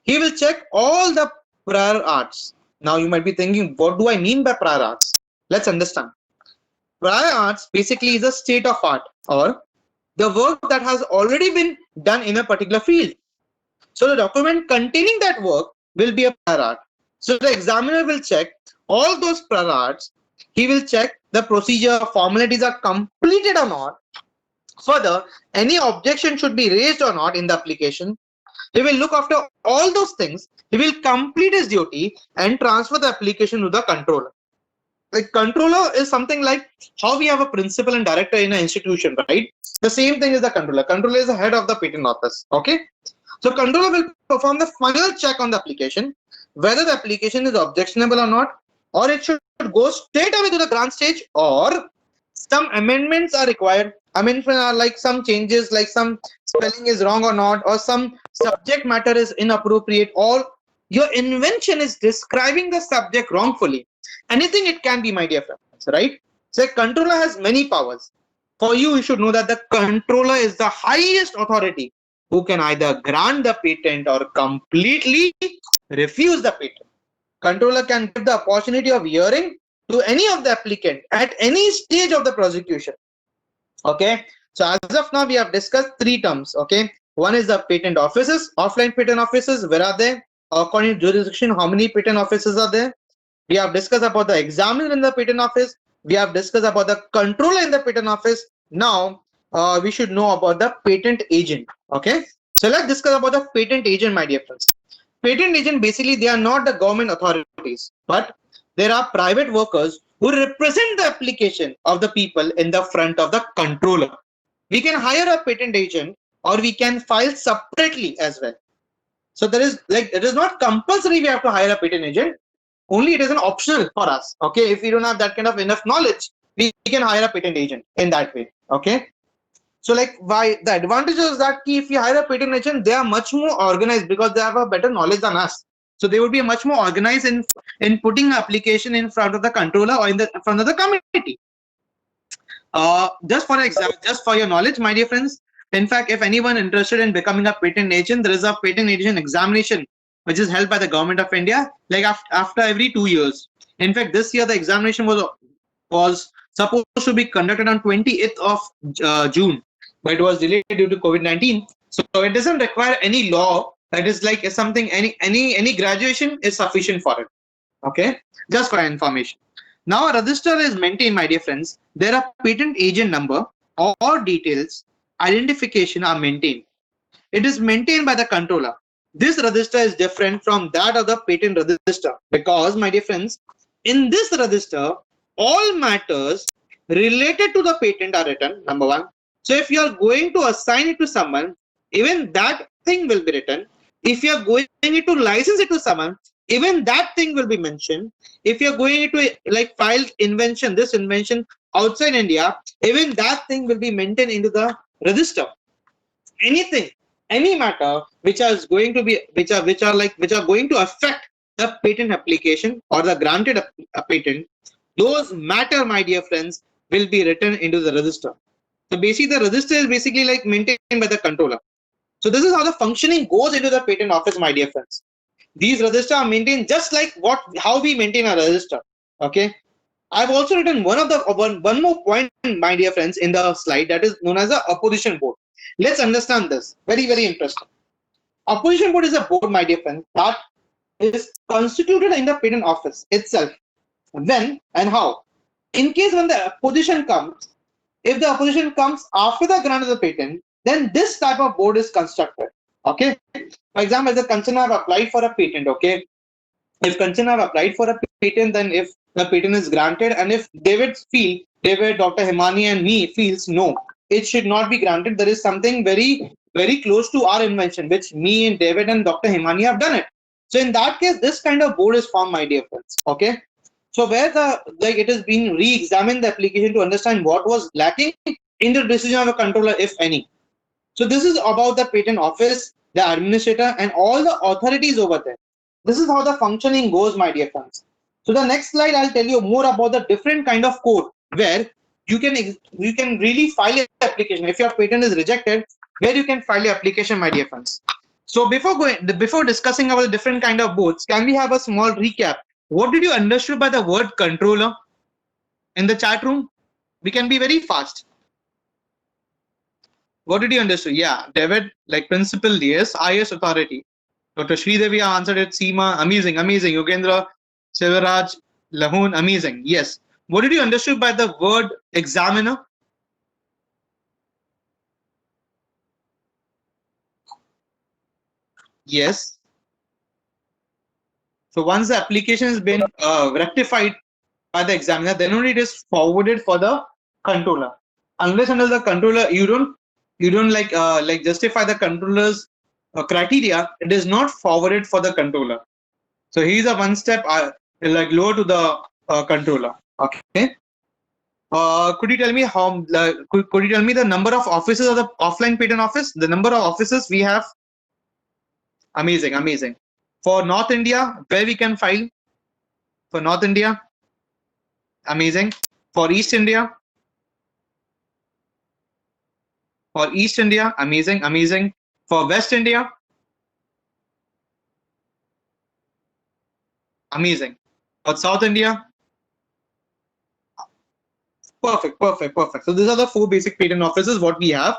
He will check all the prior arts. Now you might be thinking, what do I mean by prior arts? Let's understand. Prior arts basically is a state of art or the work that has already been done in a particular field. So the document containing that work will be a prior art. So the examiner will check all those prior arts. He will check the procedure formalities are completed or not. Further, any objection should be raised or not in the application. He will look after all those things. He will complete his duty and transfer the application to the controller. Like controller is something like how we have a principal and director in an institution, right? The same thing is the controller. Controller is the head of the patent office. Okay. So controller will perform the final check on the application, whether the application is objectionable or not, or it should go straight away to the grant stage, or some amendments are required. Amendments are like some changes, like some spelling is wrong or not, or some subject matter is inappropriate, or your invention is describing the subject wrongfully. Anything it can be, my dear friends, right? So a controller has many powers. For you should know that the controller is the highest authority who can either grant the patent or completely refuse the patent. Controller can give the opportunity of hearing to any of the applicant at any stage of the prosecution. Okay, so as of now we have discussed 3 terms. Okay, one is the patent offices, offline patent offices. Where are they? According to jurisdiction, how many patent offices are there? We have discussed about the examiner in the patent office. We have discussed about the controller in the patent office. Now we should know about the patent agent. Okay, so let's discuss about the patent agent, my dear friends. patent agent basically they are not the government authorities, but there are private workers who represent the application of the people in the front of the controller. We can hire a patent agent or we can file separately as well. So there is like it is not compulsory we have to hire a patent agent. Only it is an optional for us. Okay, if we don't have that kind of enough knowledge, we can hire a patent agent in that way. Okay. So like why the advantage is that if you hire a patent agent, they are much more organized because they have a better knowledge than us. So they would be much more organized in putting application in front of the controller or in the front of the committee. Just for example, just for your knowledge, my dear friends, in fact, if anyone interested in becoming a patent agent, there is a patent agent examination which is held by the government of India, like after every 2 years. In fact, this year the examination was supposed to be conducted on 28th of June, but it was delayed due to COVID-19. So it doesn't require any law. That is like something any graduation is sufficient for it. Okay, just for information. Now a register is maintained, my dear friends. There are patent agent number or details identification are maintained. It is maintained by the controller. This register is different from that of the patent register because, my dear friends, in this register, all matters related to the patent are written, number one. So if you are going to assign it to someone, even that thing will be written. If you are going to license it to someone, even that thing will be mentioned. If you're going to like file invention, this invention outside India, even that thing will be maintained into the register. Anything, any matter which are going to be which are going to affect the patent application or the granted a patent, those matter, my dear friends, will be written into the register. So basically, the register is basically like maintained by the controller. So this is how the functioning goes into the patent office, my dear friends. These registers are maintained just like how we maintain a register. Okay. I've also written one more point, my dear friends, in the slide that is known as the opposition board. Let's understand this. Very, very interesting. Opposition board is a board, my dear friends, that is constituted in the patent office itself. When and how? In case when the opposition comes, if the opposition comes after the grant of the patent, then this type of board is constructed. Okay. For example, if the concern have applied for a patent, okay. If concern have applied for a patent, then if the patent is granted, and if David, Dr. Himani and me feels no, it should not be granted. There is something very, very close to our invention, which me and David and Dr. Himani have done it. So in that case, this kind of board is formed, my dear friends. Okay. So where it is being re-examined the application to understand what was lacking in the decision of a controller, if any. So this is about the patent office, the administrator, and all the authorities over there. This is how the functioning goes, my dear friends. So the next slide, I'll tell you more about the different kind of code where you can really file your application. If your patent is rejected, where you can file your application, my dear friends. So before discussing about the different kind of boards, can we have a small recap? What did you understand by the word controller in the chat room? We can be very fast. What did you understand? Yeah, David, like principal, yes, highest authority. Dr. Sridevi answered it. Seema, amazing, amazing. Yogendra, Sivaraj, Lahun, amazing. Yes. What did you understand by the word examiner? Yes. So once the application has been rectified by the examiner, then only it is forwarded for the controller. Unless until the controller, you don't like justify the controller's criteria, it is not forwarded for the controller. So he's a one step like lower to the controller. Okay. Could you tell me how? Could you tell me the number of offices of the offline patent office? The number of offices we have. Amazing, amazing. For North India, where we can file? For North India, amazing. For East India. For East India, amazing, amazing. For West India, amazing. For South India, perfect, perfect, perfect. So these are the 4 basic patent offices what we have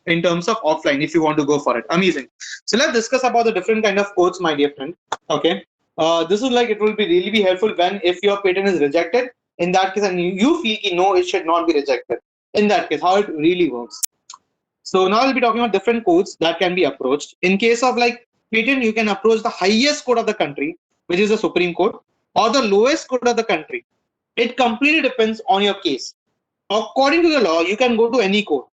in terms of offline if you want to go for it. Amazing. So let's discuss about the different kind of codes, my dear friend. Okay. This is like it will be really helpful when if your patent is rejected. In that case, and you feel no, it should not be rejected. In that case, how it really works. So now we'll be talking about different codes that can be approached. In case of like patent, you can approach the highest court of the country, which is the Supreme Court, or the lowest court of the country. It completely depends on your case. According to the law, you can go to any court.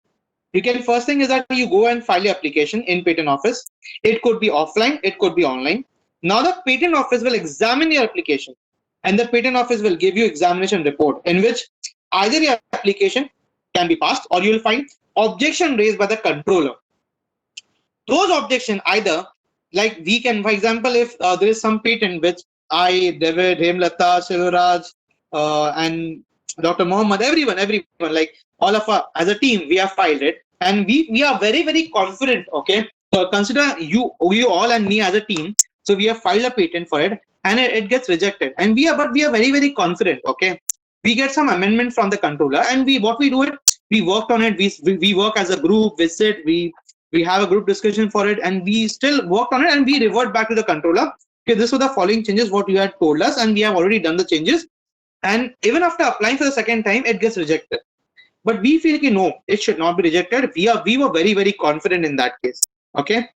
You can, first thing is that you go and file your application in patent office. It could be offline, it could be online. Now the patent office will examine your application, and the patent office will give you examination report in which either your application can be passed or you will find objection raised by the controller. Those objections either, like we can, for example, if there is some patent which I, David, Hemlata, Silvaraj, and Dr. Mohammed, everyone, like all of us as a team, we have filed it, and we are very, very confident. Okay, so consider you all and me as a team. So we have filed a patent for it, and it gets rejected, and we are very, very confident. Okay, we get some amendment from the controller, and what we do it, we worked on it. We work as a group, visit, we have a group discussion for it, and we still worked on it, and we revert back to the controller. Okay, this was the following changes what you had told us, and we have already done the changes. And even after applying for the second time, it gets rejected. But we feel that no, it should not be rejected. We were very, very confident in that case. Okay,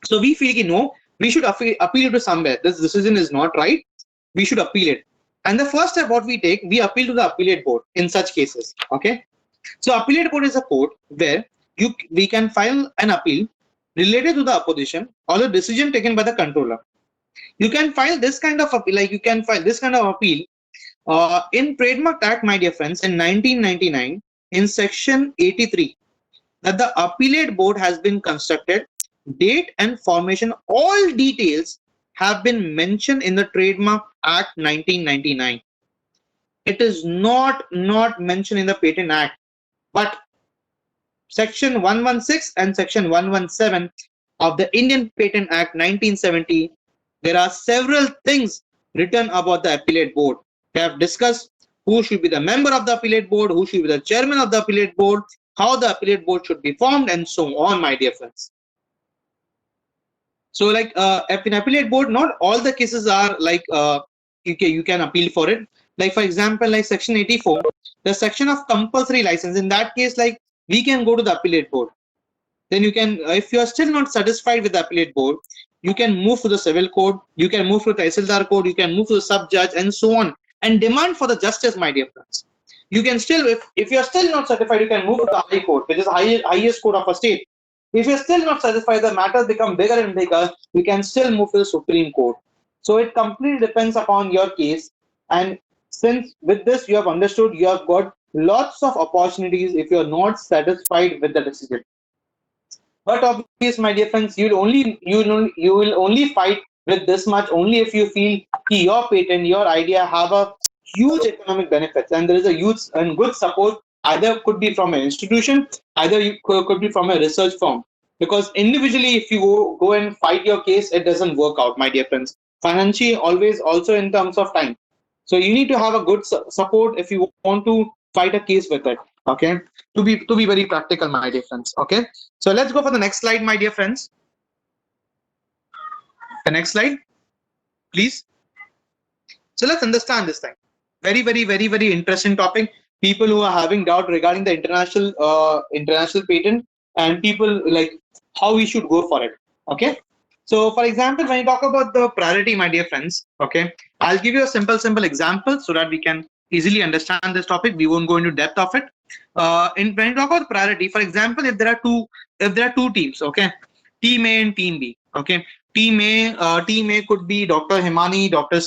so we feel that no, we should appeal to somewhere. This decision is not right. We should appeal it. And the first step what we take, we appeal to the appellate board in such cases. Okay, so appellate board is a court where we can file an appeal related to the opposition or the decision taken by the controller. You can file this kind of appeal, like you can file this kind of appeal in Trademark Act, my dear friends, in 1999, in section 83, that the appellate board has been constructed, date and formation, all details have been mentioned in the Trademark Act 1999. It is not mentioned in the Patent Act, but section 116 and section 117 of the Indian Patent Act 1970, there are several things written about the appellate board. We have discussed who should be the member of the appellate board, who should be the chairman of the appellate board, how the appellate board should be formed, and so on, my dear friends. So like in appellate board, not all the cases are like you can appeal for it. Like for example, like section 84, the section of compulsory license. In that case, like we can go to the appellate board. Then you can, if you are still not satisfied with the appellate board, you can move to the civil court, you can move to the Tehsildar court, you can move to the sub judge, and so on, and demand for the justice, my dear friends. You can still, if you are still not satisfied, you can move to the high court, which is the highest court of a state. If you're still not satisfied, the matters become bigger and bigger, you can still move to the Supreme Court. So it completely depends upon your case. And since with this you have understood, you have got lots of opportunities if you're not satisfied with the decision. But obviously, my dear friends, you will only fight with this much only if you feel your patent, your idea have a huge economic benefits, and there is a huge and good support. Either could be from an institution, either you could be from a research firm. Because individually, if you go and fight your case, it doesn't work out, my dear friends. Financially, always also in terms of time. So you need to have a good support if you want to fight a case with it. Okay, to be very practical, my dear friends. Okay, so let's go for the next slide, my dear friends. The next slide, please. So let's understand this thing. Very, very, very, very interesting topic. People who are having doubt regarding the international patent, and people like how we should go for it. Okay. So for example, when you talk about the priority, my dear friends, okay, I'll give you a simple example so that we can easily understand this topic. We won't go into depth of it. When you talk about priority, for example, if there are two teams, okay, team A and team B, okay, team A could be Dr. Himani, Dr.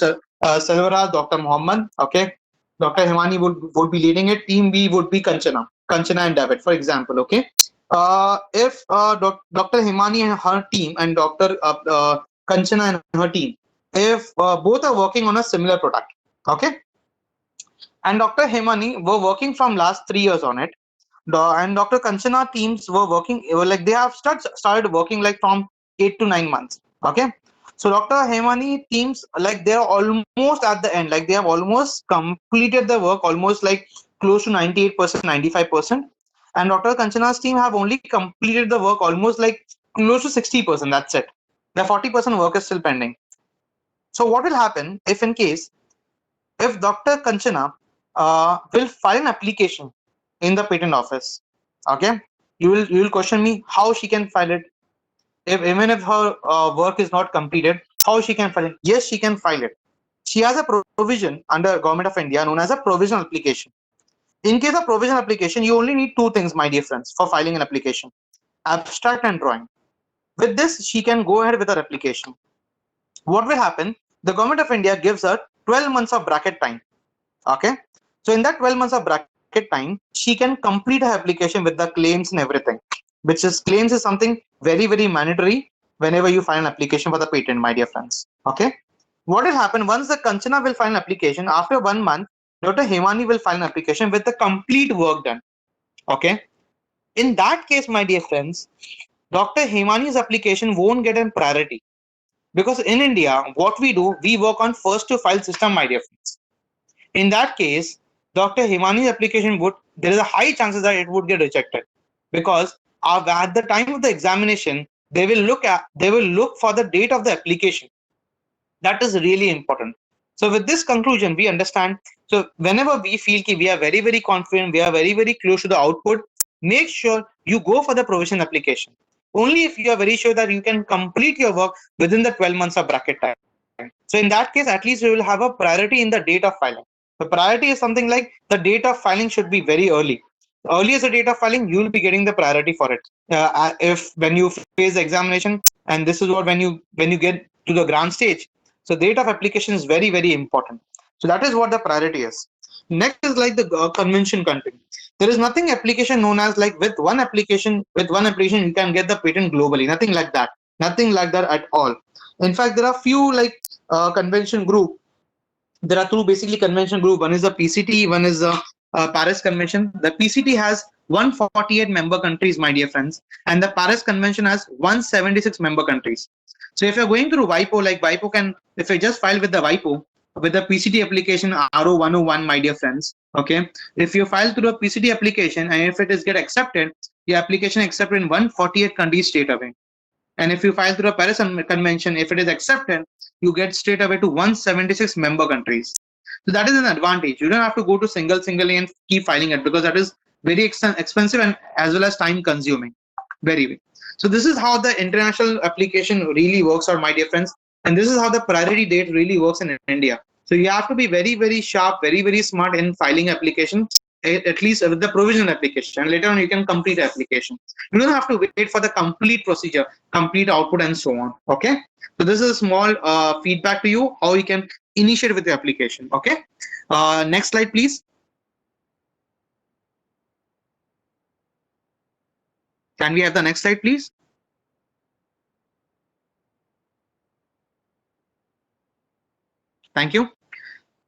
Selvaraj, Dr. Mohammed, okay. Dr. Himani would be leading it. Team B would be Kanchana and David, for example. Okay. If Dr. Himani and her team and Dr. Kanchana and her team, if both are working on a similar product, okay, and Dr. Himani were working from last 3 years on it, and Dr. Kanchana teams were working, like they have started working like from 8 to 9 months. Okay. So Dr. Himani teams, like they are almost at the end, like they have almost completed the work, almost like close to 98%, 95%. And Dr. Kanchana's team have only completed the work almost like close to 60%. That's it. The 40% work is still pending. So what will happen if if Dr. Kanchana will file an application in the patent office? Okay. You will question me how she can file it. even if her work is not completed, how she can file it? Yes, she can file it. She has a provision under Government of India known as a provisional application. In case of provisional application, you only need two things, my dear friends, for filing an application: abstract and drawing. With this, she can go ahead with her application. What will happen? The Government of India gives her 12 months of bracket time. Okay. So in that 12 months of bracket time, she can complete her application with the claims and everything. Which is claims is something very, very mandatory whenever you file an application for the patent, my dear friends. Okay. What will happen once the Kanchana will file an application after 1 month, Dr. Hemani will file an application with the complete work done. Okay. In that case, my dear friends, Dr. Hemani's application won't get a priority because in India, what we do, we work on first to file system, my dear friends. In that case, Dr. Hemani's application would, there is a high chances that it would get rejected because at the time of the examination, they will look for the date of the application. That is really important. So with this conclusion, we understand. So whenever we feel that we are very, very confident, we are very, very close to the output, make sure you go for the provision application. Only if you are very sure that you can complete your work within the 12 months of bracket time. So in that case, at least you will have a priority in the date of filing. The priority is something like the date of filing should be very early. Earlier the date of filing, you will be getting the priority for it. If when you face the examination, and this is what when you get to the grand stage, so date of application is very, very important. So that is what the priority is. Next is like the convention country. There is nothing application known as like with one application you can get the patent globally. Nothing like that. Nothing like that at all. In fact, there are few like convention group. There are two basically convention group. One is the PCT, one is the Paris Convention. The PCT has 148 member countries, my dear friends, and the Paris Convention has 176 member countries. So if you're going through WIPO, like WIPO can, if I just file with the WIPO, with the PCT application RO101, my dear friends, okay, if you file through a PCT application and if it is get accepted, the application accepted in 148 countries straight away. And if you file through a Paris Convention, if it is accepted, you get straight away to 176 member countries. So that is an advantage. You don't have to go to single and keep filing it because that is very expensive and as well as time consuming. Very. So this is how the international application really works out, my dear friends. And this is how the priority date really works in India. So you have to be very, very sharp, very, very smart in filing application, at least with the provisional application. And later on, you can complete the application. You don't have to wait for the complete procedure, complete output, and so on. Okay. So this is a small feedback to you how you can initiate with the application. Okay. Next slide, please. Can we have the next slide, please? Thank you.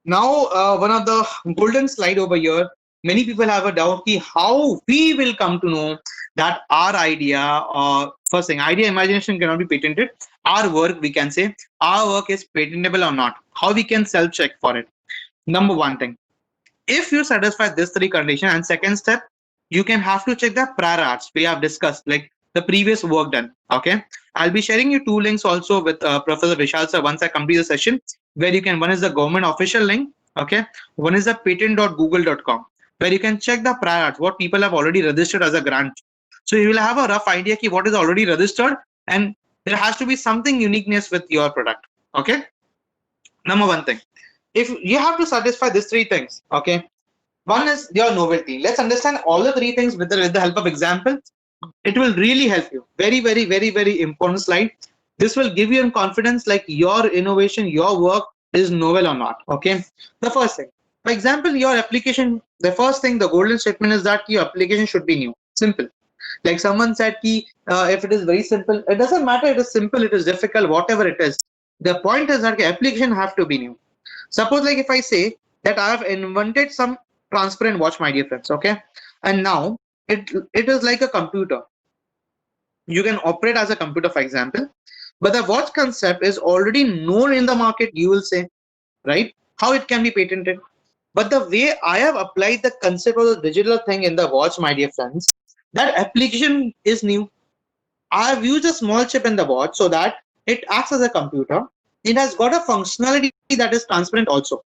Now, one of the golden slide over here. Many people have a doubt how we will come to know that our idea, first thing, idea imagination cannot be patented. Our work, we can say, our work is patentable or not. How we can self-check for it. Number one thing, if you satisfy this three conditions, and second step, you can have to check the prior arts we have discussed, like the previous work done. Okay, I'll be sharing you two links also with Professor Vishal sir once I complete the session, where you can, one is the government official link, okay, one is the patent.google.com, where you can check the prior arts, what people have already registered as a grant. So you will have a rough idea of what is already registered, and there has to be something uniqueness with your product. Okay, number one thing, if you have to satisfy these three things, okay, one is your novelty. Let's understand all the three things with the help of example. It will really help you. Very, very, very, very important slide. This will give you confidence like your innovation, your work is novel or not. Okay. The first thing, for example, your application, the first thing, the golden statement is that your application should be new. Simple. Like someone said, if it is very simple, it doesn't matter. It is simple, it is difficult, whatever it is. The point is that the application have to be new. Suppose like if I say that I have invented some transparent watch, my dear friends, okay, and now it is like a computer. You can operate as a computer, for example, but the watch concept is already known in the market. You will say, right, how it can be patented. But the way I have applied the concept of the digital thing in the watch, my dear friends, that application is new. I have used a small chip in the watch so that it acts as a computer. It has got a functionality that is transparent also.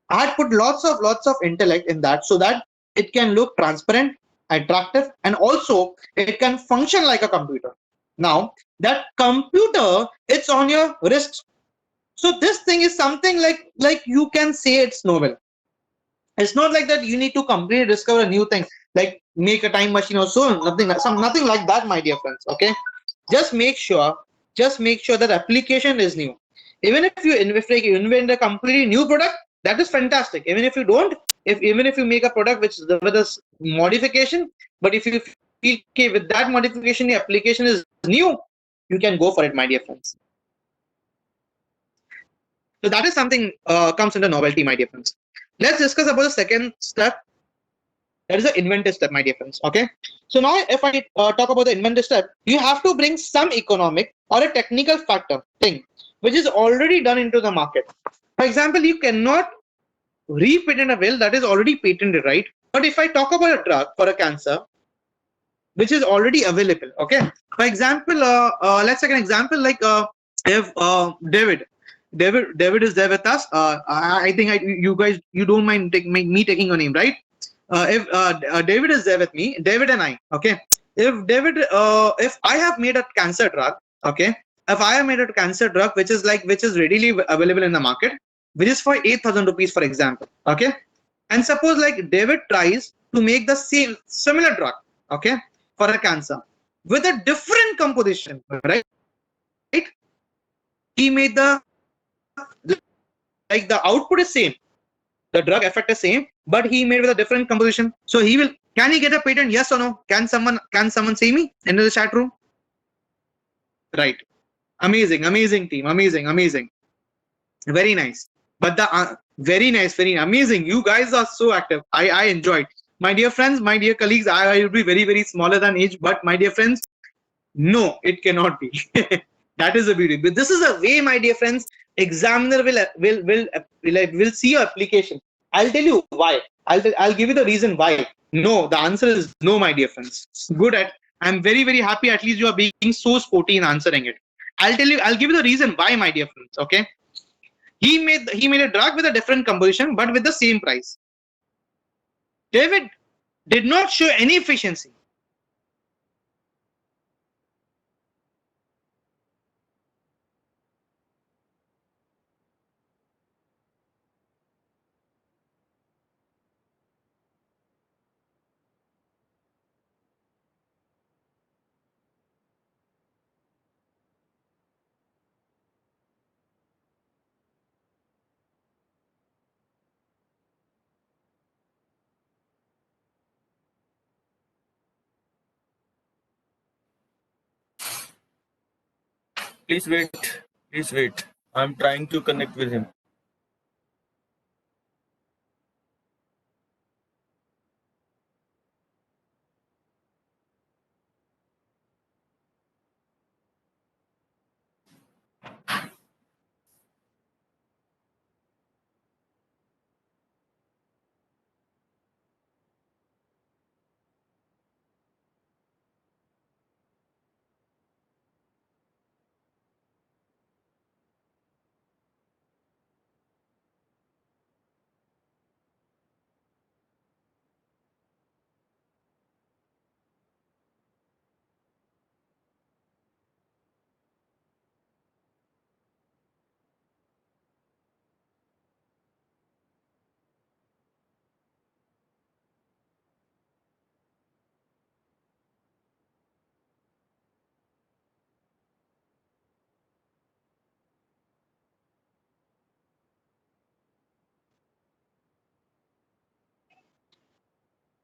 I had put lots of intellect in that so that it can look transparent, attractive, and also it can function like a computer. Now that computer, it's on your wrist. So this thing is something like you can say it's novel. It's not like that you need to completely discover a new thing, like make a time machine or so. Nothing like that, my dear friends. Okay, just make sure, that application is new. Even if you invent a completely new product, that is fantastic. Even if you don't, even if you make a product which is with a modification, but if you feel okay with that modification, the application is new, you can go for it, my dear friends. So that is something comes under novelty, my dear friends. Let's discuss about the second step. That is the inventive step, my dear friends. Okay. So now, if I talk about the inventive step, you have to bring some economic or a technical factor thing which is already done into the market. For example, you cannot repatent a pill that is already patented, right? But if I talk about a drug for a cancer which is already available, okay. For example, let's take an example like if David is there with us. I think you guys, you don't mind me taking your name, right? If David is there with me, David and I, okay. If I have made a cancer drug, okay. If I have made a cancer drug which is readily available in the market, which is for 8,000 rupees, for example, okay. And suppose like David tries to make the similar drug, okay, for a cancer with a different composition, right? He made the output is same, the drug effect is same, but he made with a different composition. So can he get a patent? Yes or no? Can someone say me in the chat room? Right. Amazing team. Amazing. Very nice. But the very nice, very amazing. You guys are so active. I enjoyed. My dear friends, my dear colleagues, I will be very smaller than age, but my dear friends, no, it cannot be. That is the beauty. But this is a way, my dear friends, examiner will see your application. I'll tell you why. I'll give you the reason why. No, the answer is no, my dear friends. Good at. I'm very happy. At least you are being so sporty in answering it. I'll give you the reason why, my dear friends. Okay. He made a drug with a different composition, but with the same price. David did not show any efficiency. Please wait. Please wait. I'm trying to connect with him.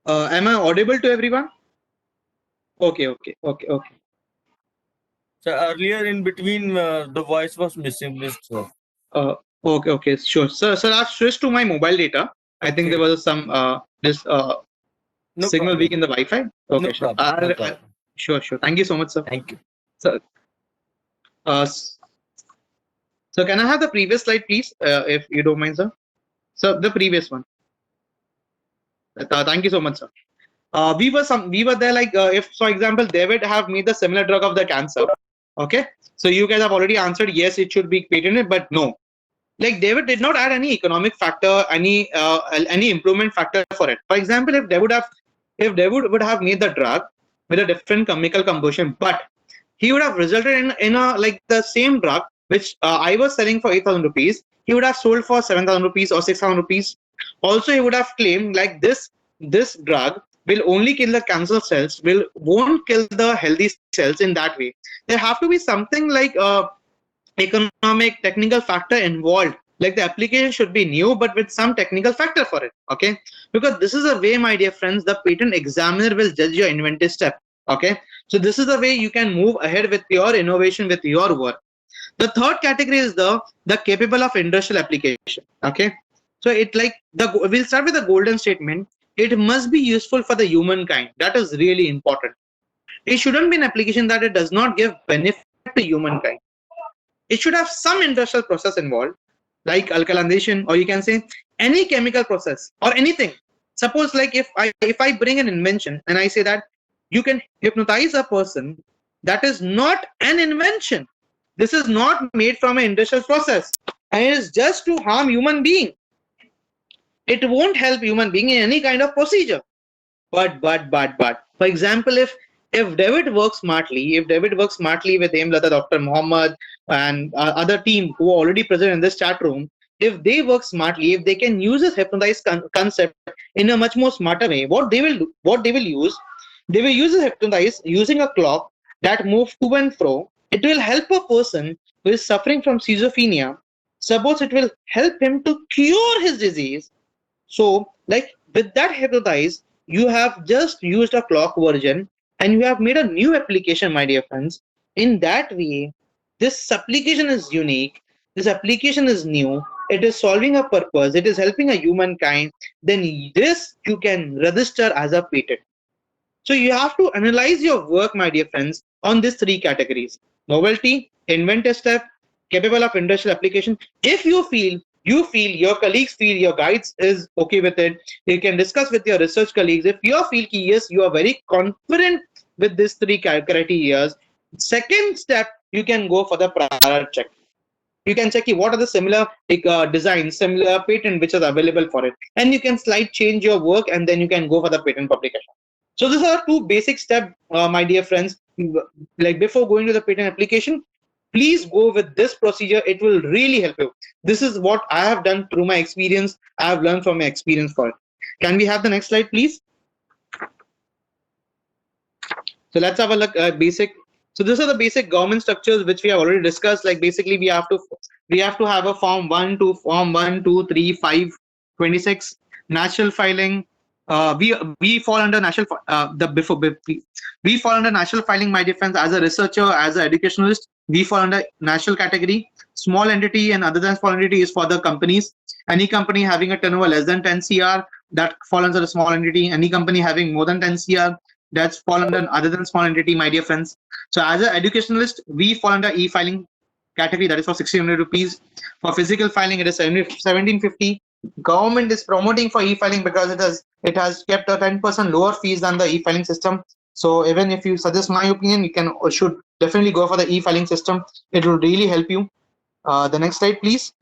Am I audible to everyone? Okay. So earlier in between, the voice was missed, sir. Okay, sure. Sir, I've switched to my mobile data. I think Okay. there was some No signal problem. weak in the Wi-Fi. Okay, No sure. problem. No problem. Sure. Thank you so much, sir. Thank you. So, so can I have the previous slide, please, if you don't mind, sir? So the previous one. Thank you so much, sir. We were there like if, for example, David have made the similar drug of the cancer. Okay, so you guys have already answered yes, it should be patented, but no. Like David did not add any economic factor, any improvement factor for it. For example, if David would have made the drug with a different chemical composition, but he would have resulted in a like the same drug which I was selling for 8,000 rupees. He would have sold for 7,000 rupees or 6,000 rupees. Also, he would have claimed like this drug will only kill the cancer cells, won't kill the healthy cells in that way. There have to be something like economic technical factor involved, like the application should be new but with some technical factor for it. Okay, because this is a way, my dear friends, the patent examiner will judge your inventive step. Okay, so this is the way you can move ahead with your innovation, with your work. The third category is the capable of industrial application. Okay, so it like we'll start with the golden statement. It must be useful for the humankind. That is really important. It shouldn't be an application that it does not give benefit to humankind. It should have some industrial process involved, like alkalization, or you can say any chemical process or anything. Suppose like if I bring an invention and I say that you can hypnotize a person, that is not an invention. This is not made from an industrial process, and it is just to harm human being. It won't help human being in any kind of procedure. But for example, if David works smartly, with Aimlata, Dr. Mohammed, and other team who are already present in this chat room, if they work smartly, if they can use this hypnotize concept in a much more smarter way, what they will do, they will use the hypnotize using a clock that moves to and fro. It will help a person who is suffering from schizophrenia. Suppose it will help him to cure his disease. So, like with that hypnotize, you have just used a clock version and you have made a new application, my dear friends. In that way, this application is unique, this application is new, it is solving a purpose, it is helping a humankind, then this you can register as a patent. So you have to analyze your work, my dear friends, on these three categories: novelty, inventive step, capable of industrial application. If your colleagues feel, your guides is okay with it, you can discuss with your research colleagues. If you feel yes, you are very confident with these three criteria, second step, you can go for the prior check. You can check what are the similar designs, similar patent which is available for it, and you can slight change your work, and then you can go for the patent publication. So these are two basic steps, my dear friends. Like before going to the patent application, please go with this procedure. It will really help you. This is what I have done through my experience. I have learned from my experience for it. Can we have the next slide, please? So let's have a look at basic. So these are the basic government structures which we have already discussed. Like basically we have to have a form 1 to form 1, 2, 3, 5, 26, national filing. We fall under national we fall under national filing, my dear friends. As a researcher, as an educationalist, we fall under national category. Small entity and other than small entity is for the companies. Any company having a turnover less than 10 CR, that falls under a small entity. Any company having more than 10 CR, that's fall under other than small entity, my dear friends. So as an educationalist, we fall under e-filing category, that is for 1,600 rupees. For physical filing, it is 1,750. Government is promoting for e-filing because it has kept a 10% lower fees than the e-filing system. So even if you suggest my opinion, you can should definitely go for the e-filing system. It will really help you. The next slide, please.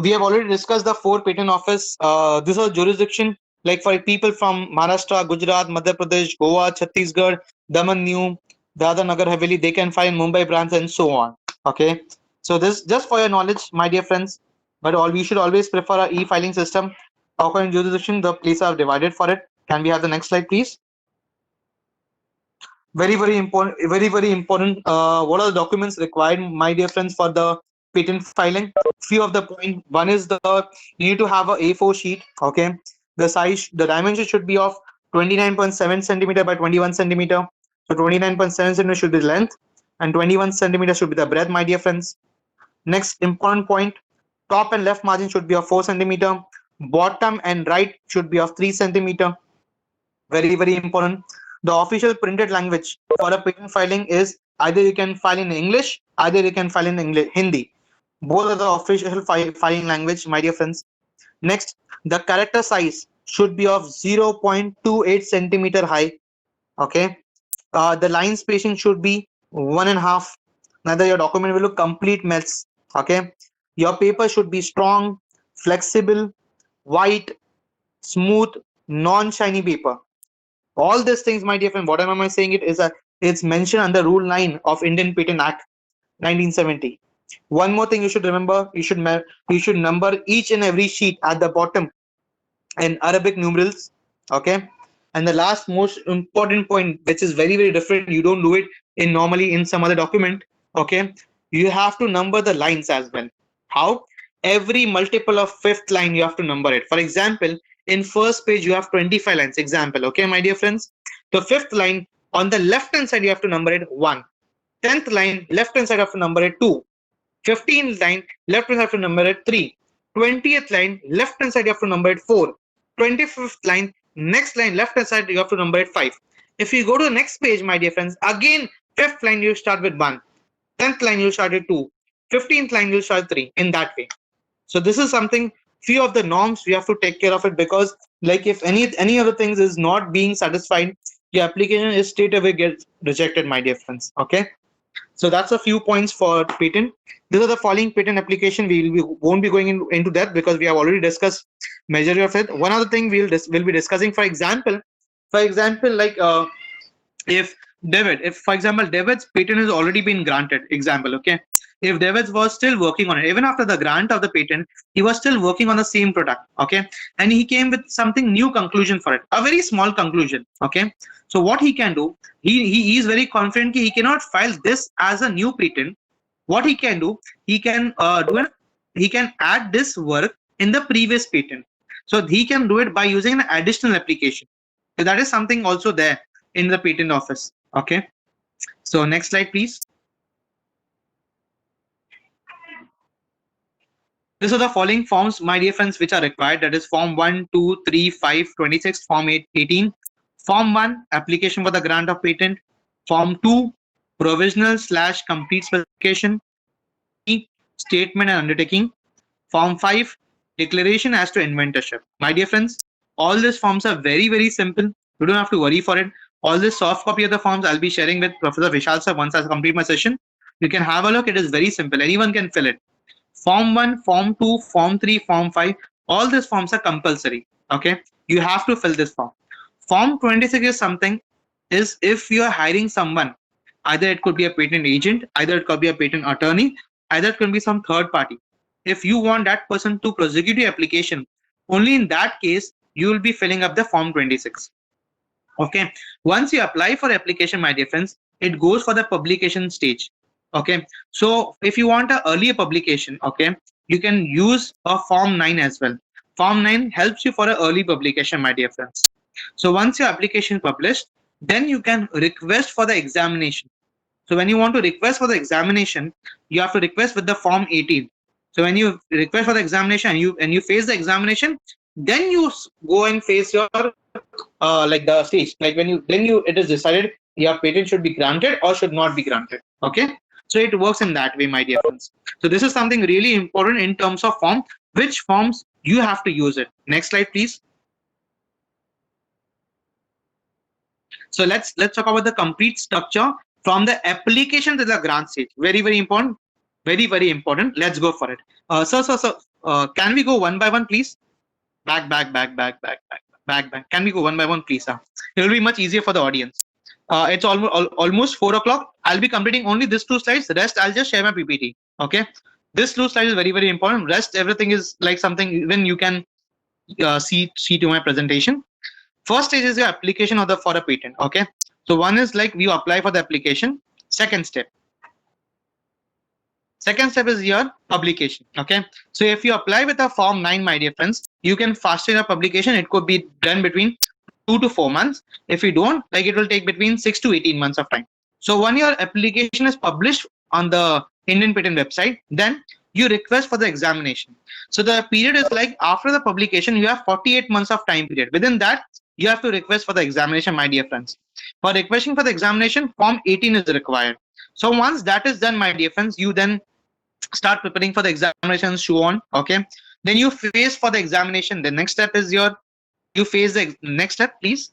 We have already discussed the 4 patent office. This is jurisdiction, like for people from Maharashtra, Gujarat, Madhya Pradesh, Goa, Chhattisgarh, Daman, New, Dadra, Nagar Haveli, they can file Mumbai branch and so on. Okay, so this just for your knowledge, my dear friends. But we should always prefer a e-filing system. According to jurisdiction, the places are divided for it. Can we have the next slide, please? Very important. Very important. What are the documents required, my dear friends, for the patent filing? Few of the point. One is you need to have a A4 sheet. Okay, the size, the dimension should be of 29.7 centimeter by 21 centimeter. So 29.7 centimeter should be the length, and 21 centimeter should be the breadth, my dear friends. Next important point: top and left margin should be of 4 centimeter. Bottom and right should be of 3 centimeter. Very important. The official printed language for a patent filing is either you can file in English, either you can file in Hindi. Both are the official filing language, my dear friends. Next, the character size should be of 0.28 centimeter high. Okay. The line spacing should be 1.5. Neither your document will look complete mess. Okay. Your paper should be strong, flexible, white, smooth, non-shiny paper. All these things, my dear friend, what am I saying? It's mentioned under Rule 9 of Indian Patent Act 1970. One more thing you should remember: you should number each and every sheet at the bottom in Arabic numerals. Okay. And the last most important point, which is very, very different, you don't do it in normally in some other document. Okay. You have to number the lines as well. How? Every multiple of fifth line you have to number it. For example, in first page you have 25 lines. Example. Okay, my dear friends. The fifth line on the left hand side you have to number it 1. 10th line left hand side you have to number it 2. 15th line left hand side you have to number it 3. 20th line left hand side you have to number it 4. 25th line next line left hand side you have to number it 5. If you go to the next page, my dear friends, again fifth line you start with 1. 10th line you start with 2. 15th line you start 3. In that way. So this is something, few of the norms we have to take care of it, because like if any other things is not being satisfied, your application is straight away gets rejected, my dear friends. Okay. So that's a few points for patent. These are the following patent application. We won't be going into that because we have already discussed majority of it. One other thing we'll be discussing, for example, like if for example, David's patent has already been granted. Example, okay. If David was still working on it, even after the grant of the patent, he was still working on the same product, okay, and he came with something new conclusion for it, a very small conclusion, okay. So what he can do, he is very confident he cannot file this as a new patent. What he can do, he can he can add this work in the previous patent. So he can do it by using an additional application. So that is something also there in the patent office, okay. So next slide, please. These are the following forms, my dear friends, which are required. That is Form 1, 2, 3, 5, 26, Form 8, 18. Form 1, application for the grant of patent. Form 2, provisional/complete specification. Statement and undertaking. Form 5, declaration as to inventorship. My dear friends, all these forms are very, very simple. You don't have to worry for it. All this soft copy of the forms I'll be sharing with Professor Vishal sir once I complete my session. You can have a look. It is very simple. Anyone can fill it. Form 1, Form 2, Form 3, Form 5, all these forms are compulsory. Okay, you have to fill this form. Form 26 is something, is if you are hiring someone, either it could be a patent agent, either it could be a patent attorney, either it could be some third party. If you want that person to prosecute your application, only in that case you will be filling up the Form 26. Okay, once you apply for application, my dear friends, it goes for the publication stage. Okay, so if you want an earlier publication, okay, you can use a Form 9 as well. Form 9 helps you for an early publication, my dear friends. So once your application is published, then you can request for the examination. So when you want to request for the examination, you have to request with the Form 18. So when you request for the examination and you face the examination, then you go and face your like the stage, like when you it is decided your patent should be granted or should not be granted. Okay, so it works in that way, my dear friends. So this is something really important in terms of form, which forms you have to use it. Next slide, please. So let's talk about the complete structure from the application to the grant stage. Very, very important. Very, very important. Let's go for it. So can we go one by one, please? Back. Can we go one by one, please? It will be much easier for the audience. It's almost 4 o'clock. I'll be completing only these 2 slides. The rest I'll just share my PPT. Okay. This 2 slides is very, very important. Rest everything is like something even you can see to my presentation. First stage is your application for a patent. Okay. So one is like you apply for the application. Second step is your publication. Okay, so if you apply with a Form 9, my dear friends, you can fasten your publication. It could be done between 2 to 4 months. If you don't, like, it will take between 6 to 18 months of time. So when your application is published on the Indian Patent website, then you request for the examination. So the period is like after the publication, you have 48 months of time period. Within that, you have to request for the examination, my dear friends. For requesting for the examination, Form 18 is required. So once that is done, my dear friends, you then start preparing for the examination, so on. Okay, then you face for the examination. The next step is you face the next step, please.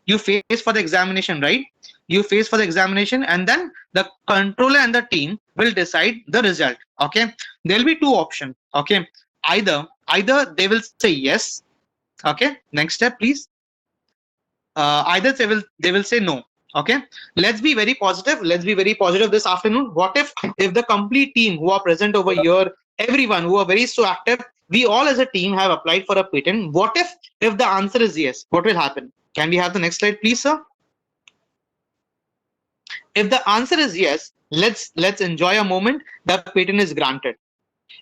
You face for the examination, right? You face for the examination, and then the controller and the team will decide the result. Okay, there will be 2 options. Okay, either they will say yes. Okay, next step, please. either they will say no. Okay, let's be very positive. Let's be very positive this afternoon. What if the complete team who are present over here, everyone who are very so active, we all as a team have applied for a patent? What if the answer is yes? What will happen? Can we have the next slide, please, sir? If the answer is yes, let's enjoy a moment. The patent is granted.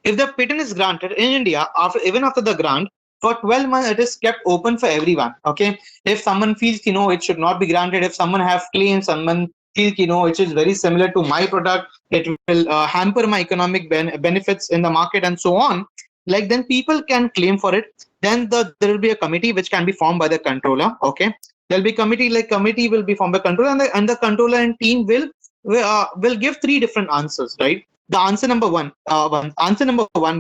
If the patent is granted in India, even after the grant, for 12 months it is kept open for everyone. Okay, if someone feels it should not be granted, if someone have claims, someone feels it is very similar to my product, it will hamper my economic benefits in the market and so on. Like then people can claim for it. Then there will be a committee which can be formed by the controller. Okay, there'll be committee will be formed by controller, and the controller and team will give three different answers, right? The answer number one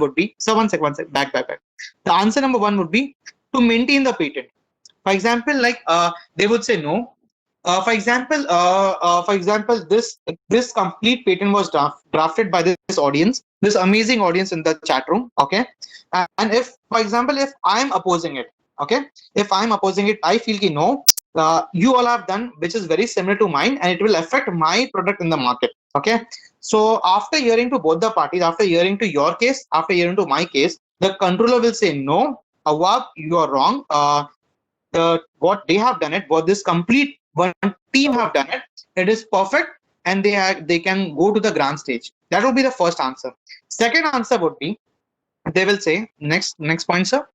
would be, so one sec, back. The answer number one would be to maintain the patent. For example, they would say no. For example, this complete patent was drafted by this audience, this amazing audience in the chat room. Okay, and if, for example, if I am opposing it, okay, if I am opposing it, I feel no. You all have done which is very similar to mine, and it will affect my product in the market. Okay, so after hearing to both the parties, after hearing to your case, after hearing to my case, the controller will say no, Awab, you are wrong. What they have done it, what this complete one team have done it, it is perfect, and they can go to the grant stage. That would be the first answer. Second answer would be, they will say, next point, sir.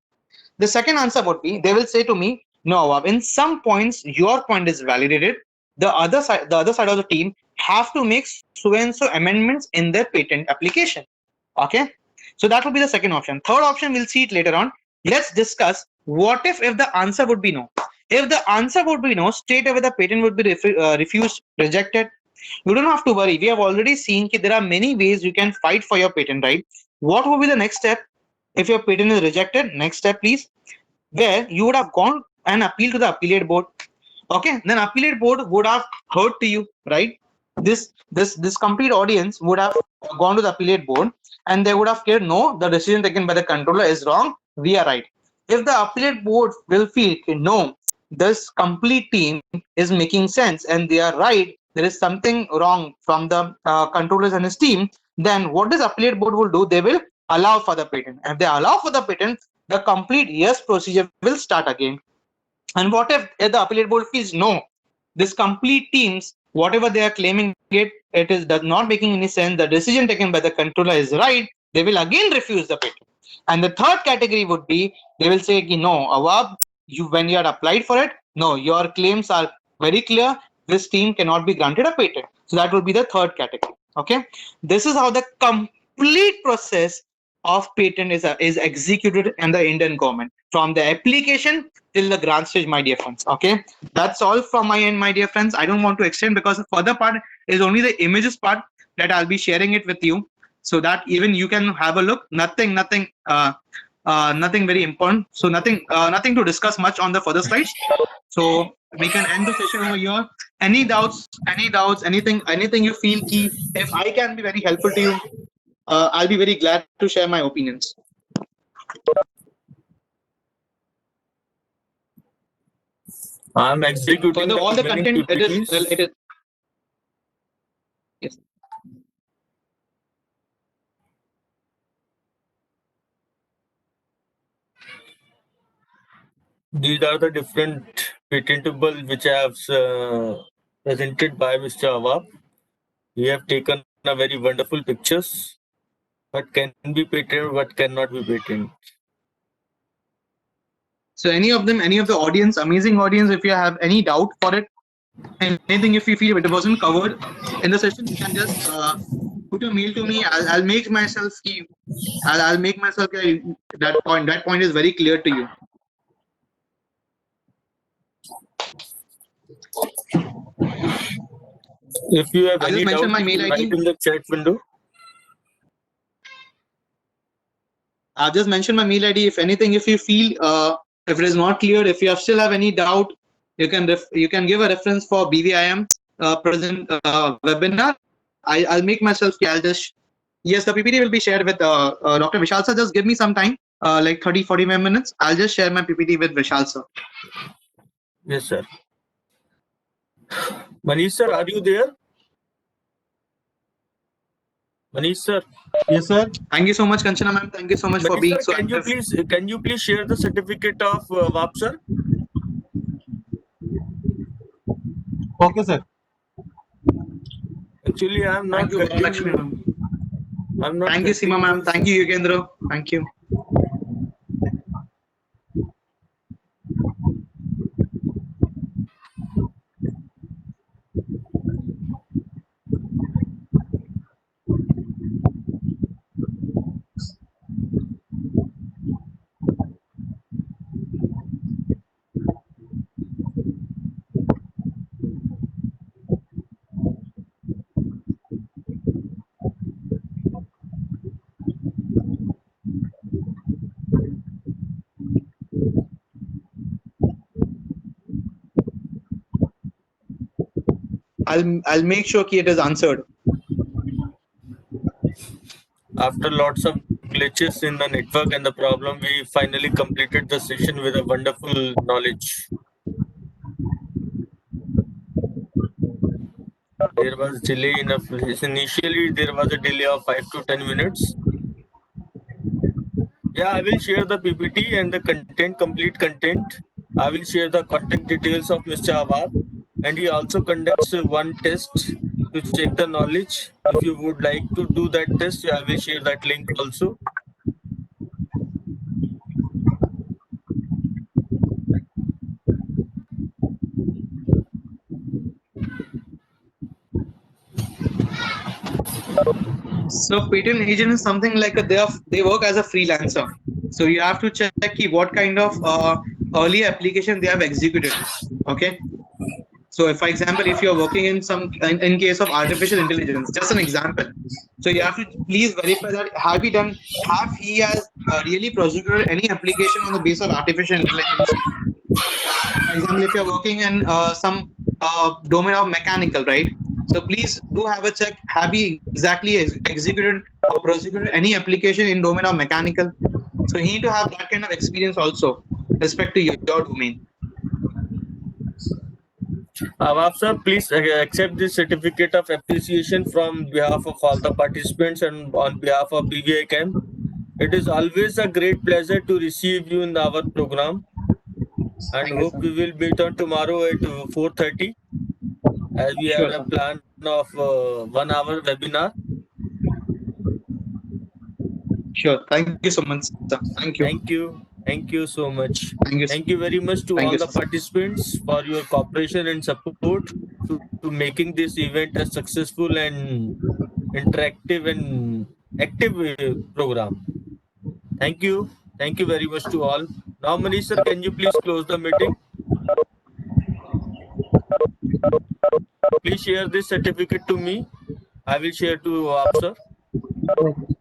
The second answer would be, they will say to me, no, Awab, in some points your point is validated. The other side of the team have to make so and so amendments in their patent application. Okay, so that would be the second option. Third option, we'll see it later on. Let's discuss what if the answer would be no. If the answer would be no, straight away the patent would be refused, rejected. You don't have to worry. We have already seen that there are many ways you can fight for your patent, right? What would be the next step if your patent is rejected? Next step, please, where you would have gone and appealed to the appellate board. Okay, then appellate board would have heard to you, right? This complete audience would have gone to the appellate board, and they would have said, no, the decision taken by the controller is wrong, we are right. If the appellate board will feel, no, this complete team is making sense and they are right, there is something wrong from the controllers and his team, then what this appellate board will do, they will allow for the patent. And if they allow for the patent, the complete yes procedure will start again. And what if the appellate board feels, no, this complete teams, whatever they are claiming it is does not making any sense, the decision taken by the controller is right, they will again refuse the patent. And the third category would be, they will say, no, Awab, when you had applied for it, no, your claims are very clear, this team cannot be granted a patent. So that would be the third category. Okay, this is how the complete process of patent is executed in the Indian government, from the application till the grant stage, my dear friends. Okay, that's all from my end, my dear friends. I don't want to extend, because the further part is only the images part that I'll be sharing it with you, so that even you can have a look. Nothing very important. So nothing to discuss much on the further slides. So we can end the session over here. Any doubts, anything you feel key, if I can be very helpful to you, I'll be very glad to share my opinions. I'm executing Further, all the content, it is. Yes. These are the different patentable which I have presented by Mr. Awab. We have taken a very wonderful pictures. What can be patented, what cannot be patented. So any of the audience, amazing audience, if you have any doubt for it, anything if you feel it wasn't covered in the session, you can just put a mail to me. I'll make myself I'll make myself that point is very clear to you. If you have I'll any just mention doubt, my mail write ID. in the chat window. I've just mentioned my mail ID. If anything, if you feel if it is not clear, if you still have any doubt, you can give a reference for BVIM present webinar. I'll make myself. I'll just, yes, the PPT will be shared with Dr. Vishal sir. Just give me some time, like 30-45 minutes. I'll just share my PPT with Vishal sir. Yes, sir. Manish sir, are you there? Manish sir, Yes, sir. Thank you so much, Kanchana ma'am. Thank you so much for Manish being sir, so active. can you please share the certificate of VAP sir? Okay, sir. Actually, I am not Thank you, Lakshmi getting. ma'am. I'm not Thank you, Seema getting ma'am. this. Thank you, Yukendra. Thank you. I'll make sure ki it is answered. After lots of glitches in the network and the problem, we finally completed the session with a wonderful knowledge. There was delay in a initially there was a delay of 5 to 10 minutes. Yeah, I will share the PPT and the content, complete content. I will share the contact details of Mr. Awad, and he also conducts one test to check the knowledge. If you would like to do that test, I will share that link also. So patent agent is something like they work as a freelancer. So you have to check ki what kind of early application they have executed. Okay. So if, for example, if you're working in in case of artificial intelligence, just an example. So you have to please verify that have he has really prosecuted any application on the basis of artificial intelligence. For example, if you're working in some domain of mechanical, right? So please do have a check. Have you exactly executed or prosecuted any application in domain of mechanical? So you need to have that kind of experience also, respect to your domain. Awab sir, please accept this certificate of appreciation from behalf of all the participants and on behalf of BVI Camp. It is always a great pleasure to receive you in our program, and Thank you, hope sir. we will meet on tomorrow at 4:30 as we Sure, had a sir. plan of 1 hour webinar. Sure. Thank you so much, sir. Thank you. Thank you so much. Thank you. Thank you very much to Thank all you, the sir. participants for your cooperation and support to making this event a successful and interactive and active program. Thank you. Thank you very much to all. Now, Manish sir, can you please close the meeting? Please share this certificate to me. I will share to Aap sir. Okay.